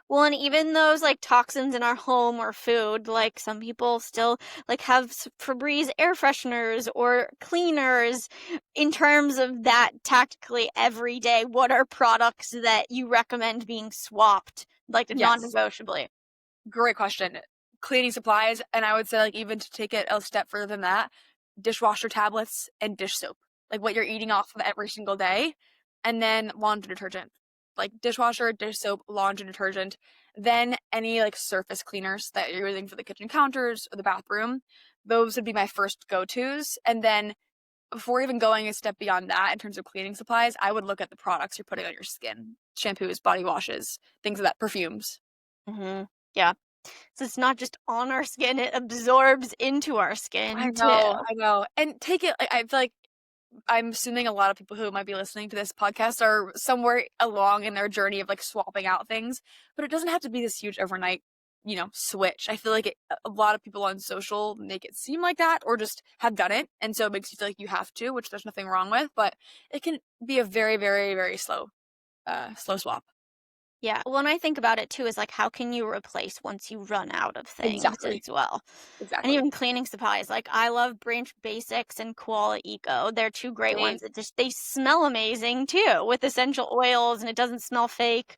Well, and even those like toxins in our home or food, like some people still like have Febreze air fresheners or cleaners. In terms of that, tactically every day, what are products that you recommend being swapped, like Yes. non-negotiably? Great question. Cleaning supplies, and I would say, like, even to take it a step further than that, dishwasher tablets and dish soap, like what you're eating off of every single day, and then laundry detergent, like dishwasher, dish soap, laundry detergent, then any like surface cleaners that you're using for the kitchen counters or the bathroom. Those would be my first go-tos. And then before even going a step beyond that in terms of cleaning supplies, I would look at the products you're putting on your skin: shampoos, body washes, things like that, perfumes. Mm-hmm. Yeah. So it's not just on our skin, it absorbs into our I skin too. know, I know. And take it, I feel like I'm assuming a lot of people who might be listening to this podcast are somewhere along in their journey of like swapping out things, but it doesn't have to be this huge overnight, switch. I feel like a lot of people on social make it seem like that or just have done it. And so it makes you feel like you have to, which there's nothing wrong with, but it can be a very, very, very slow swap. Yeah. When I think about it too, is like how can you replace once you run out of things Exactly. as well? And Exactly. even cleaning supplies. Like I love Branch Basics and Koala Eco. They're two great Same. ones that just they smell amazing too with essential oils and it doesn't smell fake.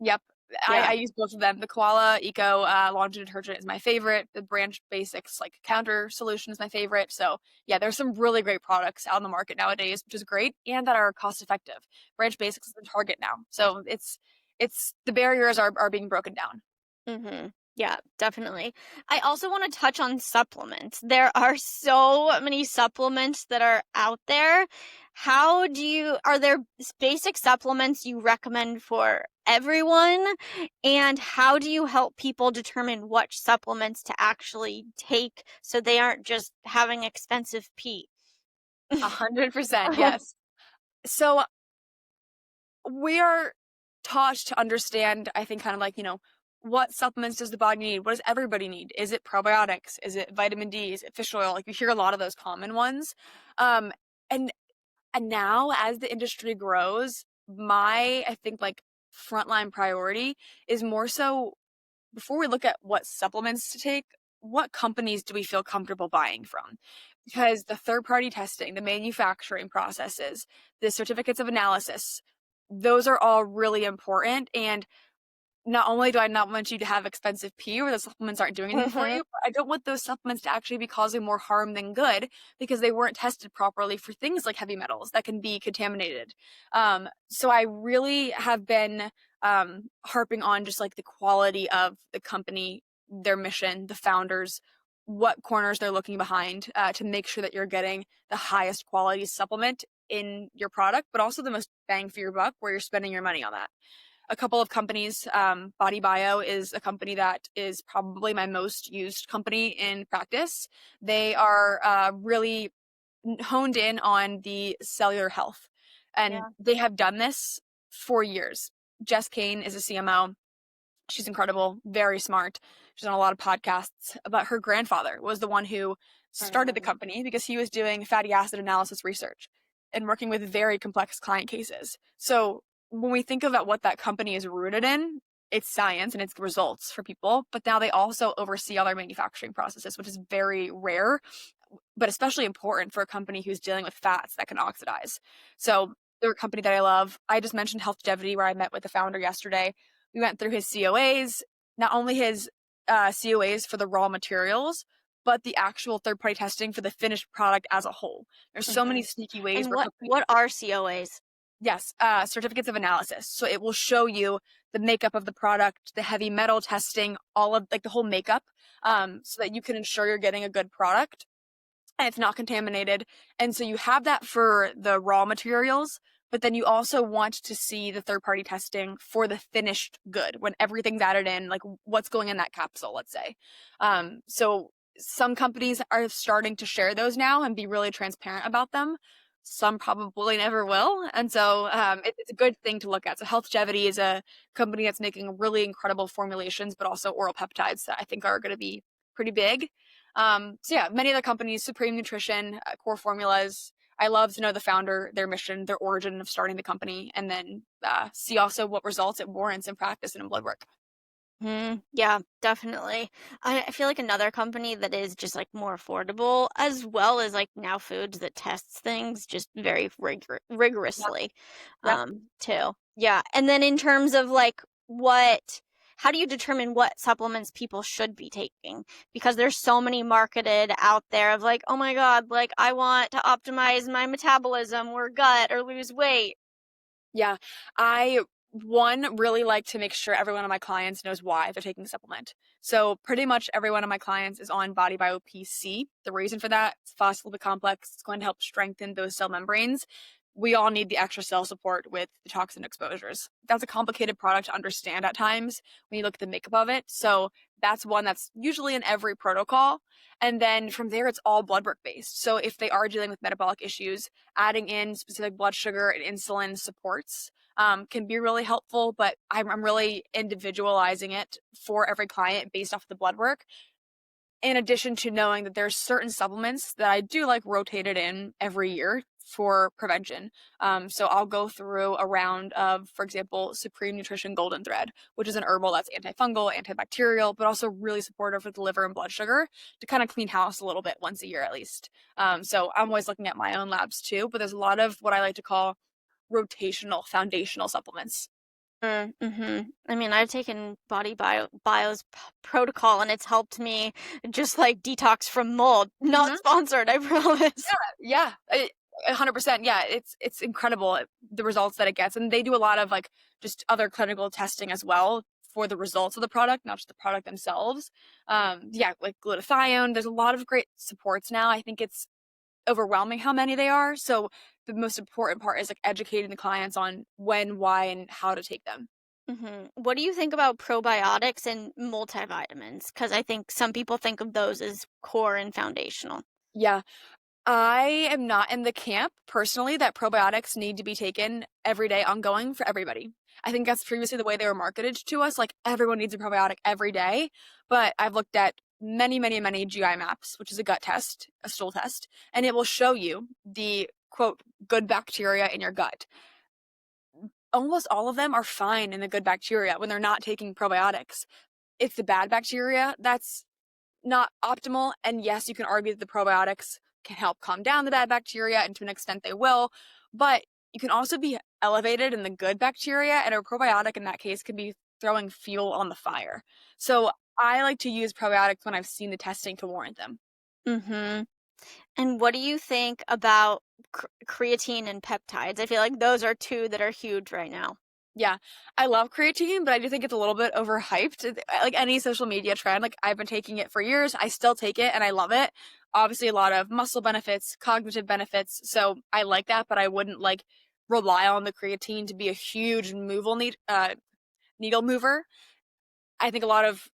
Yep. Yeah. I use both of them. The Koala Eco laundry detergent is my favorite. The Branch Basics like counter solution is my favorite. So yeah, there's some really great products out on the market nowadays, which is great and that are cost effective. Branch Basics is the target now, so it's the barriers are being broken down. Mm-hmm. Yeah, definitely. I also want to touch on supplements. There are so many supplements that are out there. Are there basic supplements you recommend for everyone? And how do you help people determine which supplements to actually take so they aren't just having expensive pee? 100%, yes. So we are taught to understand, I think, kind of like, what supplements does the body need? What does everybody need? Is it probiotics? Is it vitamin D? Is it fish oil? Like you hear a lot of those common ones. Um, and and now as the industry grows, I think like frontline priority is more so before we look at what supplements to take, what companies do we feel comfortable buying from? Because the third party testing, the manufacturing processes, the certificates of analysis, those are all really important. And not only do I not want you to have expensive pee where the supplements aren't doing anything for Mm-hmm. you, but I don't want those supplements to actually be causing more harm than good because they weren't tested properly for things like heavy metals that can be contaminated. So I really have been harping on just like the quality of the company, their mission, the founders, what corners they're looking behind to make sure that you're getting the highest quality supplement in your product, but also the most bang for your buck where you're spending your money on that. A couple of companies. Body Bio is a company that is probably my most used company in practice. They are really honed in on the cellular health, and Yeah. they have done this for years. Jess Kane is a CMO. She's incredible, very smart. She's on a lot of podcasts. But her grandfather was the one who started the Mm-hmm. company because he was doing fatty acid analysis research and working with very complex client cases. So when we think about what that company is rooted in, it's science and it's results for people. But now they also oversee all their manufacturing processes, which is very rare, but especially important for a company who's dealing with fats that can oxidize. So they're a company that I love. I just mentioned Healthspan, where I met with the founder yesterday. We went through his COAs, not only his COAs for the raw materials, but the actual third party testing for the finished product as a whole. There's so Mm-hmm. many sneaky ways And where companies, what are COAs? yes, certificates of analysis. So it will show you the makeup of the product, the heavy metal testing, all of like the whole makeup, so that you can ensure you're getting a good product and it's not contaminated. And so you have that for the raw materials, but then you also want to see the third party testing for the finished good when everything's added in, like what's going in that capsule, let's say. So some companies are starting to share those now and be really transparent about them. Some probably never will. And so it's a good thing to look at. So Healthspan is a company that's making really incredible formulations, but also oral peptides that I think are going to be pretty big. So yeah, many of the companies, Supreme Nutrition, Core Formulas. I love to know the founder, their mission, their origin of starting the company, and then see also what results it warrants in practice and in blood work. Yeah, definitely. I feel like another company that is just like more affordable, as well as like Now Foods that tests things just very Yeah. rigorously, Yeah. too. Yeah, and then in terms of like how do you determine what supplements people should be taking? Because there's so many marketed out there of like, oh my God, like I want to optimize my metabolism or gut or lose weight. Yeah. I one really like to make sure every one of my clients knows why they're taking a supplement. So pretty much every one of my clients is on Body Bio PC. The reason for that, it's phospholipid complex. It's going to help strengthen those cell membranes. We all need the extra cell support with the toxin exposures. That's a complicated product to understand at times when you look at the makeup of it. So that's one that's usually in every protocol. And then from there, it's all blood work based. So if they are dealing with metabolic issues, adding in specific blood sugar and insulin supports can be really helpful, but I'm really individualizing it for every client based off of the blood work. In addition to knowing that there's certain supplements that I do like rotated in every year for prevention. So I'll go through a round of, for example, Supreme Nutrition Golden Thread, which is an herbal that's antifungal, antibacterial, but also really supportive for the liver and blood sugar to kind of clean house a little bit once a year at least. So I'm always looking at my own labs too, but there's a lot of what I like to call rotational foundational supplements. Mm-hmm. I mean, I've taken Bio's protocol and it's helped me just like detox from mold. Not Mm-hmm. sponsored, I promise. Yeah, 100%. Yeah, it's incredible the results that it gets, and they do a lot of like just other clinical testing as well for the results of the product, not just the product themselves. Yeah, like glutathione. There's a lot of great supports now. I think it's overwhelming how many they are. So the most important part is like educating the clients on when, why, and how to take them. What do you think about probiotics and multivitamins? Because I think some people think of those as core and foundational. Yeah, I am not in the camp personally that probiotics need to be taken every day ongoing for everybody. I think that's previously the way they were marketed to us, like everyone needs a probiotic every day. But I've looked at many, many, many GI maps, which is a gut test, a stool test, and it will show you the quote good bacteria in your gut. Almost all of them are fine in the good bacteria when they're not taking probiotics. It's the bad bacteria that's not optimal. And yes, you can argue that the probiotics can help calm down the bad bacteria, and to an extent they will, but you can also be elevated in the good bacteria, and a probiotic in that case can be throwing fuel on the fire. So I like to use probiotics when I've seen the testing to warrant them. Mm-hmm. And what do you think about creatine and peptides? I feel like those are two that are huge right now. Yeah, I love creatine, but I do think it's a little bit overhyped. Like any social media trend, like I've been taking it for years. I still take it and I love it. Obviously, a lot of muscle benefits, cognitive benefits. So I like that, but I wouldn't like rely on the creatine to be a huge needle mover. I think a lot of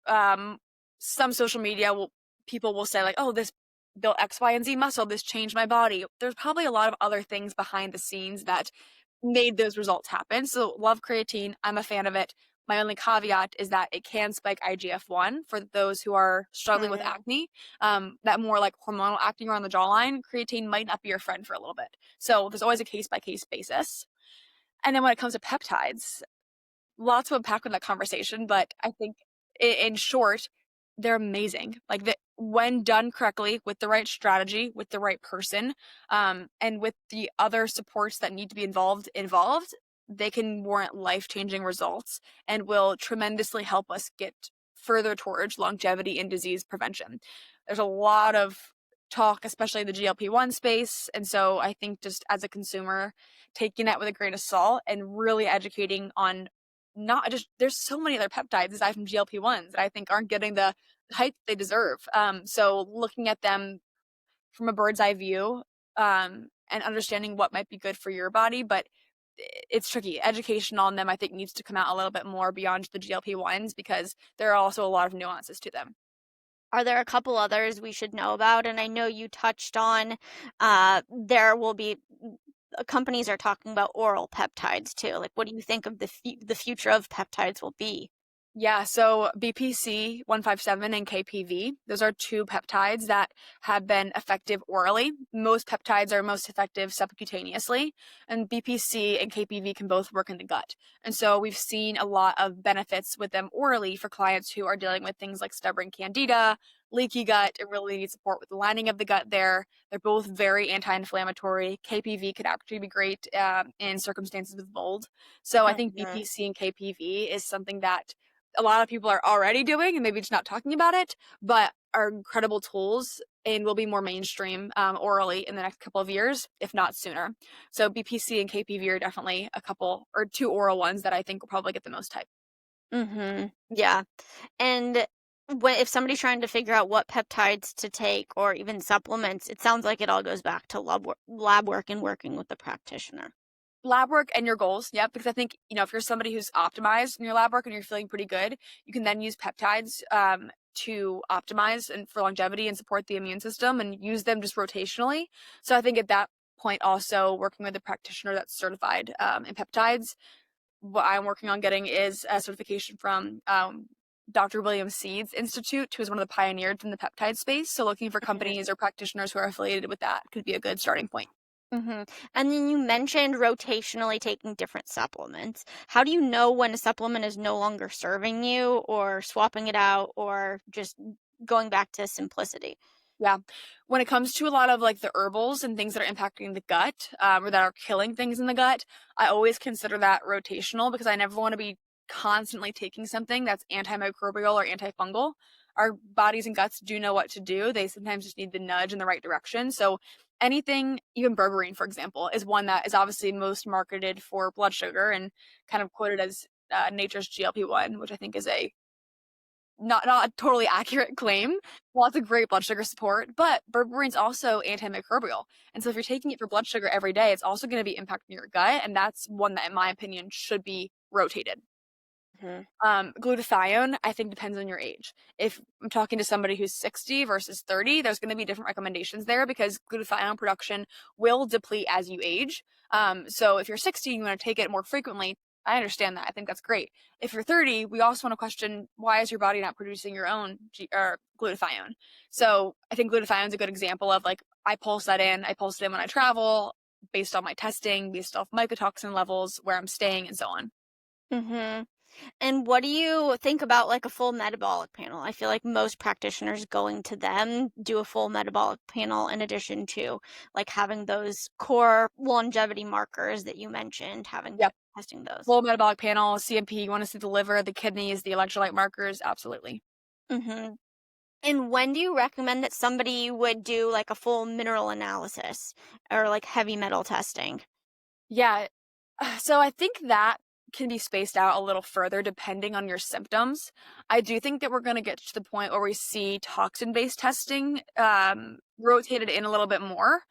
some social media people will say like, oh, this built X, Y, and Z muscle. This changed my body. There's probably a lot of other things behind the scenes that made those results happen. So love creatine. I'm a fan of it. My only caveat is that it can spike IGF-1 for those who are struggling with Mm. acne. That more like hormonal acne or on the jawline, creatine might not be your friend for a little bit. So there's always a case by case basis. And then when it comes to peptides, lots to unpack with that conversation, but I think in short, they're amazing. Like when done correctly, with the right strategy, with the right person, and with the other supports that need to be involved, they can warrant life-changing results and will tremendously help us get further towards longevity and disease prevention. There's a lot of talk, especially in the GLP-1 space, and so I think just as a consumer, taking that with a grain of salt and really educating on not just there's so many other peptides aside from GLP-1s that I think aren't getting the hype they deserve. So looking at them from a bird's eye view, and understanding what might be good for your body, but it's tricky. Education on them, I think, needs to come out a little bit more beyond the GLP-1s because there are also a lot of nuances to them. Are there a couple others we should know about? And I know you touched on there will be companies are talking about oral peptides too. Like, what do you think of the future of peptides will be? Yeah, so BPC 157 and KPV, those are two peptides that have been effective orally. Most peptides are most effective subcutaneously, and BPC and KPV can both work in the gut. And so we've seen a lot of benefits with them orally for clients who are dealing with things like stubborn candida, leaky gut, and really need support with the lining of the gut there. They're both very anti-inflammatory. KPV could actually be great in circumstances with mold. So I think Mhm. BPC and KPV is something that a lot of people are already doing and maybe just not talking about it, but are incredible tools and will be more mainstream orally in the next couple of years, if not sooner. So BPC and KPV are definitely a couple or two oral ones that I think will probably get the most hype. Mhm. Yeah. And when if somebody's trying to figure out what peptides to take or even supplements, it sounds like it all goes back to lab work and working with the practitioner. Lab work and your goals, yep, because I think, if you're somebody who's optimized in your lab work and you're feeling pretty good, you can then use peptides to optimize and for longevity and support the immune system and use them just rotationally. So I think at that point, also working with a practitioner that's certified in peptides. What I'm working on getting is a certification from Dr. William Seed's Institute, who is one of the pioneers in the peptide space. So looking for Mhm. companies or practitioners who are affiliated with that could be a good starting point. Mhm. And then you mentioned rotationally taking different supplements. How do you know when a supplement is no longer serving you or swapping it out or just going back to simplicity? Yeah. When it comes to a lot of like the herbals and things that are impacting the gut, or that are killing things in the gut, I always consider that rotational because I never want to be constantly taking something that's antimicrobial or antifungal. Our bodies and guts do know what to do. They sometimes just need the nudge in the right direction. So anything, even berberine, for example, is one that is obviously most marketed for blood sugar and kind of quoted as nature's GLP-1, which I think is a not a totally accurate claim. Lots of great blood sugar support, but berberine is also antimicrobial. And so if you're taking it for blood sugar every day, it's also going to be impacting your gut. And that's one that, in my opinion, should be rotated. Mhm. Glutathione, I think, depends on your age. If I'm talking to somebody who's 60 versus 30, there's going to be different recommendations there because glutathione production will deplete as you age. So if you're 60 and you want to take it more frequently, I understand that. I think that's great. If you're 30, we also want to question why is your body not producing your own or glutathione. So I think glutathione is a good example of like I pulse that in. I pulse it in when I travel based on my testing, based off mycotoxin levels, where I'm staying, and so on. Mhm. And what do you think about like a full metabolic panel? I feel like most practitioners going to them do a full metabolic panel in addition to like having those core longevity markers that you mentioned, Yep. testing those. Full metabolic panel, CMP, you want to see the liver, the kidneys, the electrolyte markers, absolutely. Hmm. And when do you recommend that somebody would do like a full mineral analysis or like heavy metal testing? Yeah. So I think that can be spaced out a little further depending on your symptoms. I do think that we're going to get to the point where we see toxin based testing rotated in a little bit more.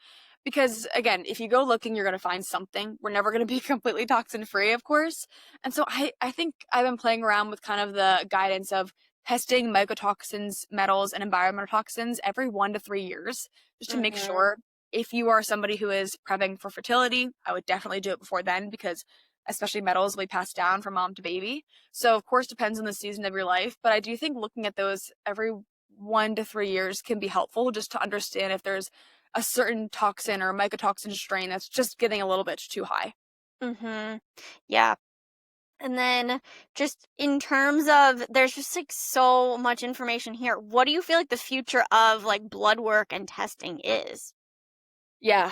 Because again, if you go looking, you're going to find something. We're never going to be completely toxin free, of course. And so I think I've been playing around with kind of the guidance of testing mycotoxins, metals, and environmental toxins every 1 to 3 years just to make Hmm. sure if you are somebody who is prepping for fertility, I would definitely do it before then because especially metals will be passed down from mom to baby. So of course depends on the season of your life, but I do think looking at those every 1 to 3 years can be helpful just to understand if there's a certain toxin or mycotoxin strain that's just getting a little bit too high. Hmm. Yeah. And then just in terms of there's just like so much information here. What do you feel like the future of like blood work and testing is? Yeah,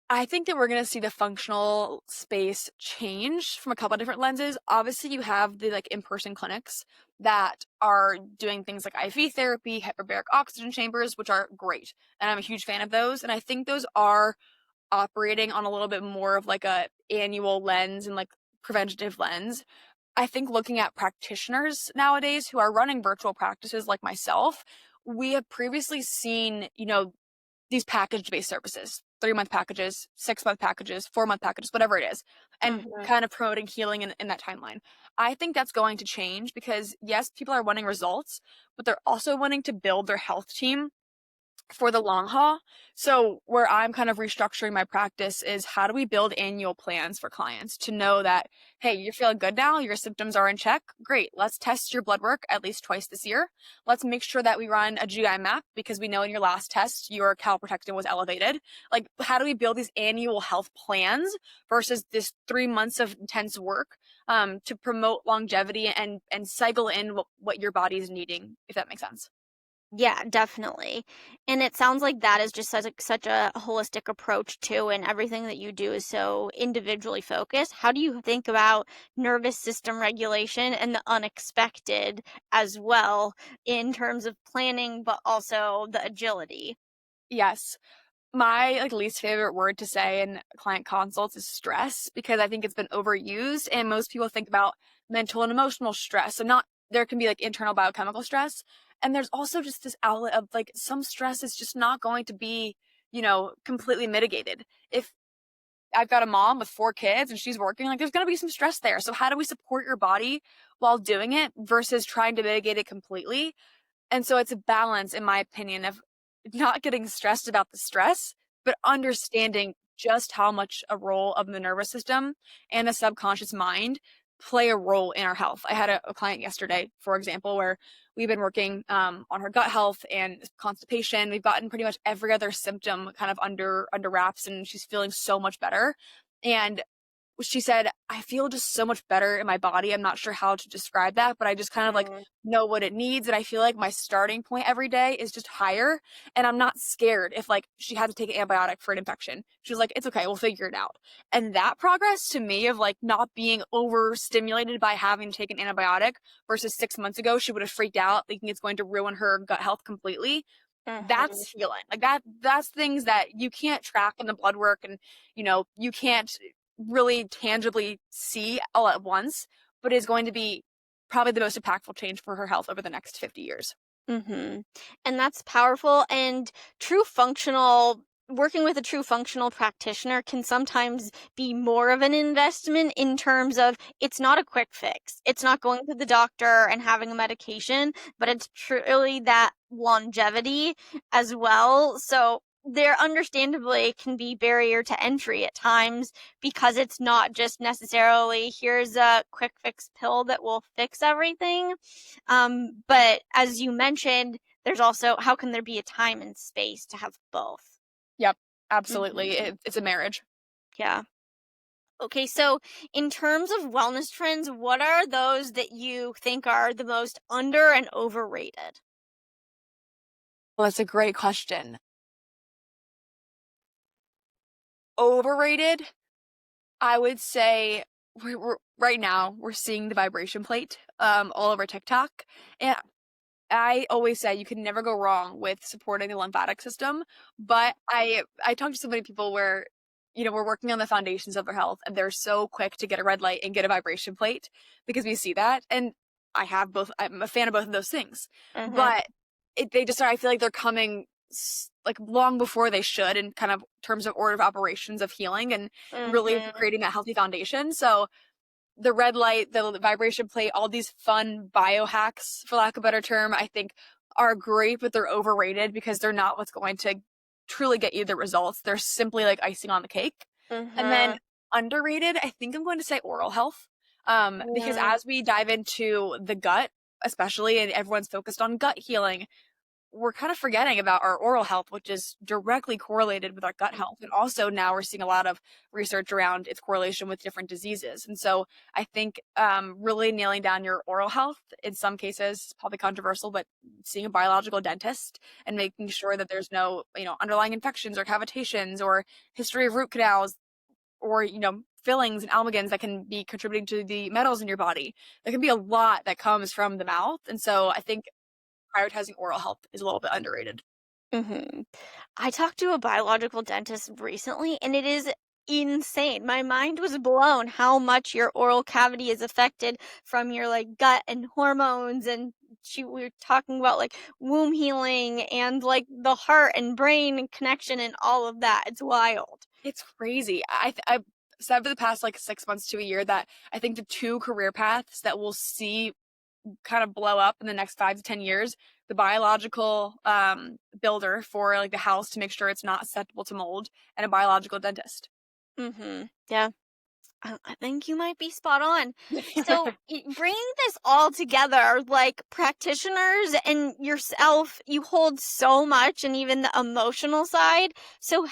I think that we're going to see the functional space change from a couple of different lenses. Obviously, you have the like in-person clinics that are doing things like IV therapy, hyperbaric oxygen chambers, which are great. And I'm a huge fan of those. And I think those are operating on a little bit more of like a annual lens and like preventative lens. I think looking at practitioners nowadays who are running virtual practices like myself, we have previously seen, these package-based services, 3-month packages, 6-month packages, 4-month packages, whatever it is, and Mhm. kind of promoting healing in that timeline. I think that's going to change because yes, people are wanting results, but they're also wanting to build their health team for the long haul. So where I'm kind of restructuring my practice is how do we build annual plans for clients to know that, hey, you're feeling good now, your symptoms are in check. Great. Let's test your blood work at least twice this year. Let's make sure that we run a GI map because we know in your last test your calprotectin was elevated. Like, how do we build these annual health plans versus this 3 months of intense work to promote longevity and cycle in what your body is needing, if that makes sense. Yeah, definitely. And it sounds like that is just such a holistic approach too, and everything that you do is so individually focused. How do you think about nervous system regulation and the unexpected as well in terms of planning, but also the agility? Yes. My like least favorite word to say in client consults is stress because I think it's been overused and most people think about mental and emotional stress. So not there can be like internal biochemical stress and there's also just this outlet of like some stress is just not going to be, completely mitigated. If I've got a mom with 4 kids and she's working, like there's going to be some stress there. So how do we support your body while doing it versus trying to mitigate it completely? And so it's a balance, in my opinion, of not getting stressed about the stress, but understanding just how much a role of the nervous system and the subconscious mind play a role in our health. I had a client yesterday, for example, where we've been working on her gut health and constipation. We've gotten pretty much every other symptom kind of under wraps, and she's feeling so much better. And she said, I feel just so much better in my body. I'm not sure how to describe that, but I just kind of like Mm. know what it needs. And I feel like my starting point every day is just higher. And I'm not scared if like she had to take an antibiotic for an infection. She was like, it's okay, we'll figure it out. And that progress to me of like not being overstimulated by having to take an antibiotic versus 6 months ago, she would have freaked out thinking it's going to ruin her gut health completely. Mhm. That's healing. Like that's things that you can't track in the blood work and you can't really tangibly see all at once, but is going to be probably the most impactful change for her health over the next 50 years. Mhm. And that's powerful, and true functional working with a true functional practitioner can sometimes be more of an investment in terms of it's not a quick fix. It's not going to the doctor and having a medication, but it's truly that longevity as well. So there understandably can be barrier to entry at times because it's not just necessarily here's a quick fix pill that will fix everything. But as you mentioned, there's also how can there be a time and space to have both? Yep, absolutely. Mhm. It's a marriage. Yeah. Okay, so in terms of wellness trends, what are those that you think are the most under and overrated? Well, that's a great question. Overrated, I would say we're right now we're seeing the vibration plate all over TikTok. And I always say you can never go wrong with supporting the lymphatic system, but I talk to so many people where we're working on the foundations of their health and they're so quick to get a red light and get a vibration plate because we see that and I have both I'm a fan of both of those things. Mhm. But they just I feel like they're coming like long before they should in kind of terms of order of operations of healing and really Mhm. creating that healthy foundation. So the red light, the vibration plate, all these fun biohacks, for lack of a better term, I think are great, but they're overrated because they're not what's going to truly get you the results. They're simply like icing on the cake. And then Mhm. underrated, I think I'm going to say oral health. Because Mhm. as we dive into the gut, especially, and everyone's focused on gut healing, we're kind of forgetting about our oral health, which is directly correlated with our gut health. And also now we're seeing a lot of research around its correlation with different diseases. And so I think really nailing down your oral health in some cases is probably controversial, but seeing a biological dentist and making sure that there's no, underlying infections or cavitations or history of root canals or, fillings and amalgams that can be contributing to the metals in your body. There can be a lot that comes from the mouth. And so I think prioritizing oral health is a little bit underrated. Mhm. I talked to a biological dentist recently, and it is insane. My mind was blown how much your oral cavity is affected from your like gut and hormones. And we were talking about like womb healing and like the heart and brain connection and all of that. It's wild. It's crazy. I've said for the past like 6 months to a year that I think the two career paths that will see kind of blow up in the next 5 to 10 years, the biological builder for like the house to make sure it's not susceptible to mold, and a biological dentist. Yeah. I think you might be spot on. So, bringing this all together, like practitioners and yourself, you hold so much and even the emotional side. So,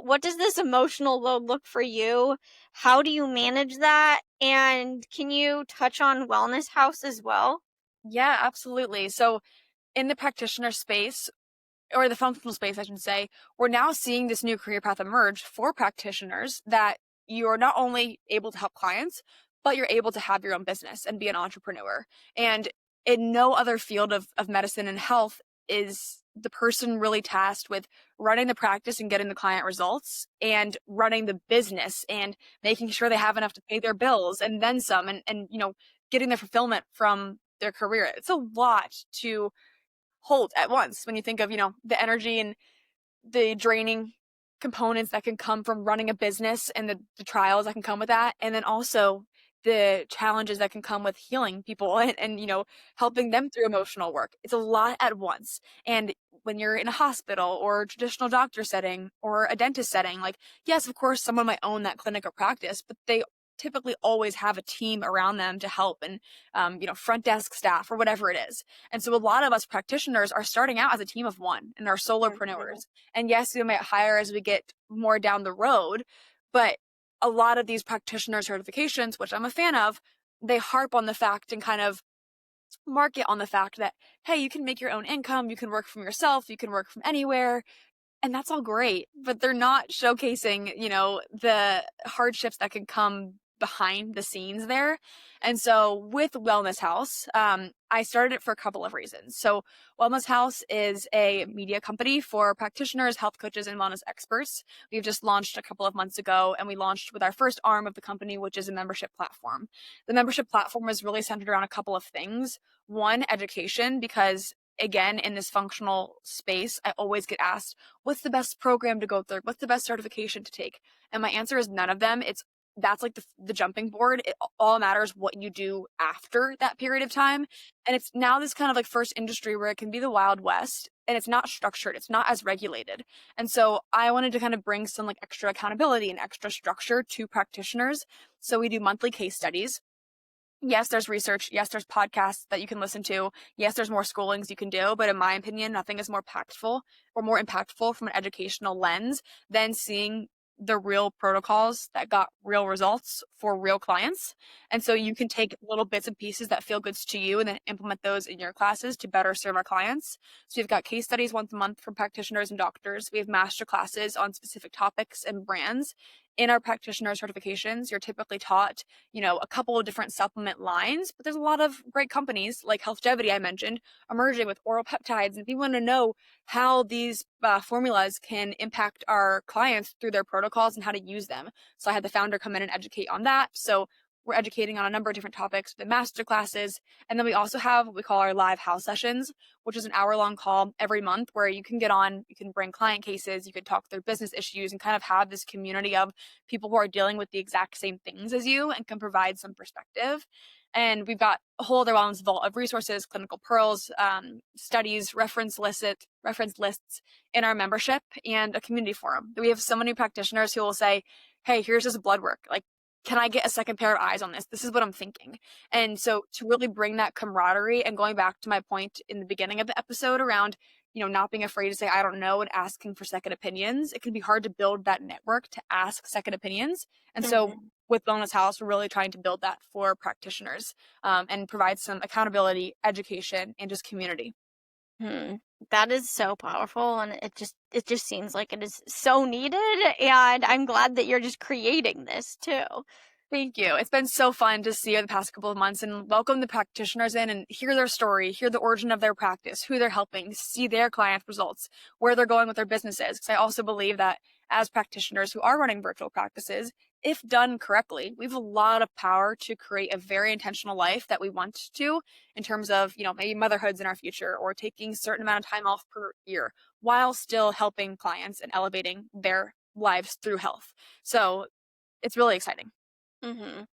what does this emotional load look for you? How do you manage that? And can you touch on Wellness House as well? Yeah, absolutely. So in the practitioner space, or the functional space, I should say, we're now seeing this new career path emerge for practitioners that you're not only able to help clients, but you're able to have your own business and be an entrepreneur. And in no other field of medicine and health is the person really tasked with running the practice and getting the client results and running the business and making sure they have enough to pay their bills and then some and getting the fulfillment from their career. It's a lot to hold at once when you think of, the energy and the draining components that can come from running a business and the trials that can come with that. And then also the challenges that can come with healing people and helping them through emotional work. It's a lot at once. And when you're in a hospital or a traditional doctor setting or a dentist setting, like, yes, of course, someone might own that clinic or practice, but they typically always have a team around them to help and front desk staff or whatever it is. And so a lot of us practitioners are starting out as a team of one and are Mhm. solopreneurs. And yes, we might hire as we get more down the road, but a lot of these practitioner certifications, which I'm a fan of, they harp on the fact and kind of market on the fact that, hey, you can make your own income, you can work from yourself, you can work from anywhere, and that's all great, but they're not showcasing, the hardships that can come behind the scenes there. And so with Wellness House, I started it for a couple of reasons. So Wellness House is a media company for practitioners, health coaches, and wellness experts. We've just launched a couple of months ago, and we launched with our first arm of the company, which is a membership platform. The membership platform is really centered around a couple of things. One, education, because again, in this functional space, I always get asked, what's the best program to go through? What's the best certification to take? And my answer is none of them. That's like the jumping board. It all matters what you do after that period of time. And it's now this kind of like first industry where it can be the Wild West and it's not structured. It's not as regulated. And so I wanted to kind of bring some like extra accountability and extra structure to practitioners. So we do monthly case studies. Yes, there's research. Yes, there's podcasts that you can listen to. Yes, there's more schoolings you can do. But in my opinion, nothing is more impactful from an educational lens than seeing the real protocols that got real results for real clients. And so you can take little bits and pieces that feel good to you and then implement those in your classes to better serve our clients. So we've got case studies once a month from practitioners and doctors. We have master classes on specific topics and brands. In our practitioner certifications, you're typically taught a couple of different supplement lines, but there's a lot of great companies like Healthgevity, I mentioned, emerging with oral peptides. And if you want to know how these formulas can impact our clients through their protocols and how to use them. So I had the founder come in and educate on that. So we're educating on a number of different topics, the master classes. And then we also have what we call our live house sessions, which is an hour-long call every month where you can get on, you can bring client cases, you can talk through business issues and kind of have this community of people who are dealing with the exact same things as you and can provide some perspective. And we've got a whole other wellness vault of resources, clinical pearls, studies, reference lists in our membership, and a community forum. We have so many practitioners who will say, hey, here's this blood work. Like, can I get a second pair of eyes on this? This is what I'm thinking. And so to really bring that camaraderie and going back to my point in the beginning of the episode around, not being afraid to say, I don't know, and asking for second opinions, it can be hard to build that network to ask second opinions. And so Mhm. with Wellness House, we're really trying to build that for practitioners and provide some accountability, education, and just community. Hmm. That is so powerful, and it just seems like it is so needed, and I'm glad that you're just creating this too. Thank you. It's been so fun to see you the past couple of months and welcome the practitioners in and hear their story, hear the origin of their practice, who they're helping, see their client results, where they're going with their businesses. Because I also believe that as practitioners who are running virtual practices, if done correctly, we have a lot of power to create a very intentional life that we want to in terms of, maybe motherhoods in our future or taking a certain amount of time off per year while still helping clients and elevating their lives through health. So it's really exciting.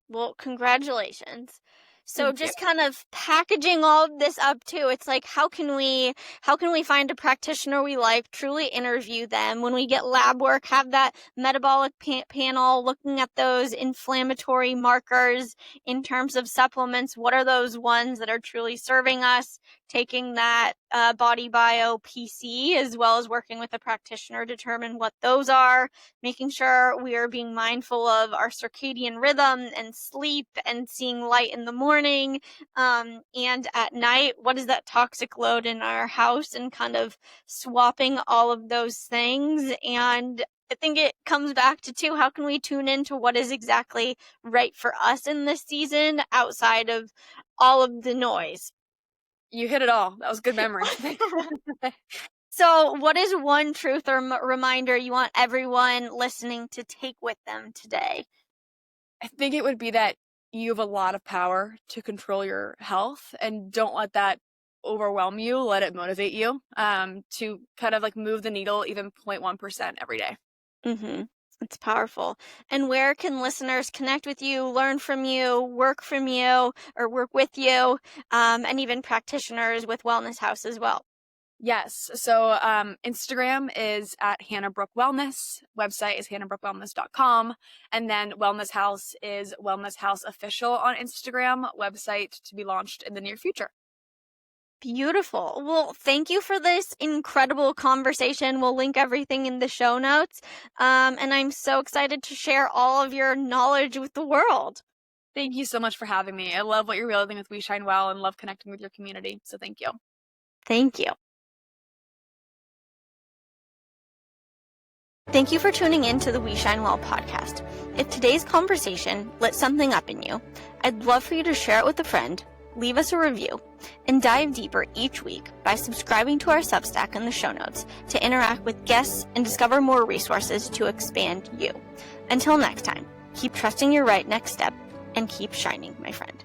Well, congratulations. So Thank you. just kind of packaging all of this up too. It's like, how can we find a practitioner we like, truly interview them? When we get lab work, have that metabolic panel looking at those inflammatory markers in terms of supplements. What are those ones that are truly serving us? Taking that body bio PC, as well as working with a practitioner, determine what those are, making sure we are being mindful of our circadian rhythm and sleep and seeing light in the morning, and at night, what is that toxic load in our house, and kind of swapping all of those things. And I think it comes back to too, how can we tune into what is exactly right for us in this season outside of all of the noise? You hit it all. That was good memory. So, what is one truth or reminder you want everyone listening to take with them today? I think it would be that you have a lot of power to control your health, and don't let that overwhelm you. Let it motivate you to kind of like move the needle even 0.1% every day. Mm-hmm. It's powerful. And where can listeners connect with you, learn from you, work from you, or work with you, and even practitioners with Wellness House as well? Yes. So Instagram is at Hannah Brook Wellness. Website is hannahbrookwellness.com. And then Wellness House is Wellness House Official on Instagram. Website to be launched in the near future. Beautiful. Well, thank you for this incredible conversation. We'll link everything in the show notes. And I'm so excited to share all of your knowledge with the world. Thank you so much for having me. I love what you're building with We Shine Well and love connecting with your community. So thank you. Thank you. Thank you for tuning in to the We Shine Well podcast. If today's conversation lit something up in you, I'd love for you to share it with a friend, leave us a review, and dive deeper each week by subscribing to our Substack in the show notes to interact with guests and discover more resources to expand you. Until next time, keep trusting your right next step and keep shining, my friend.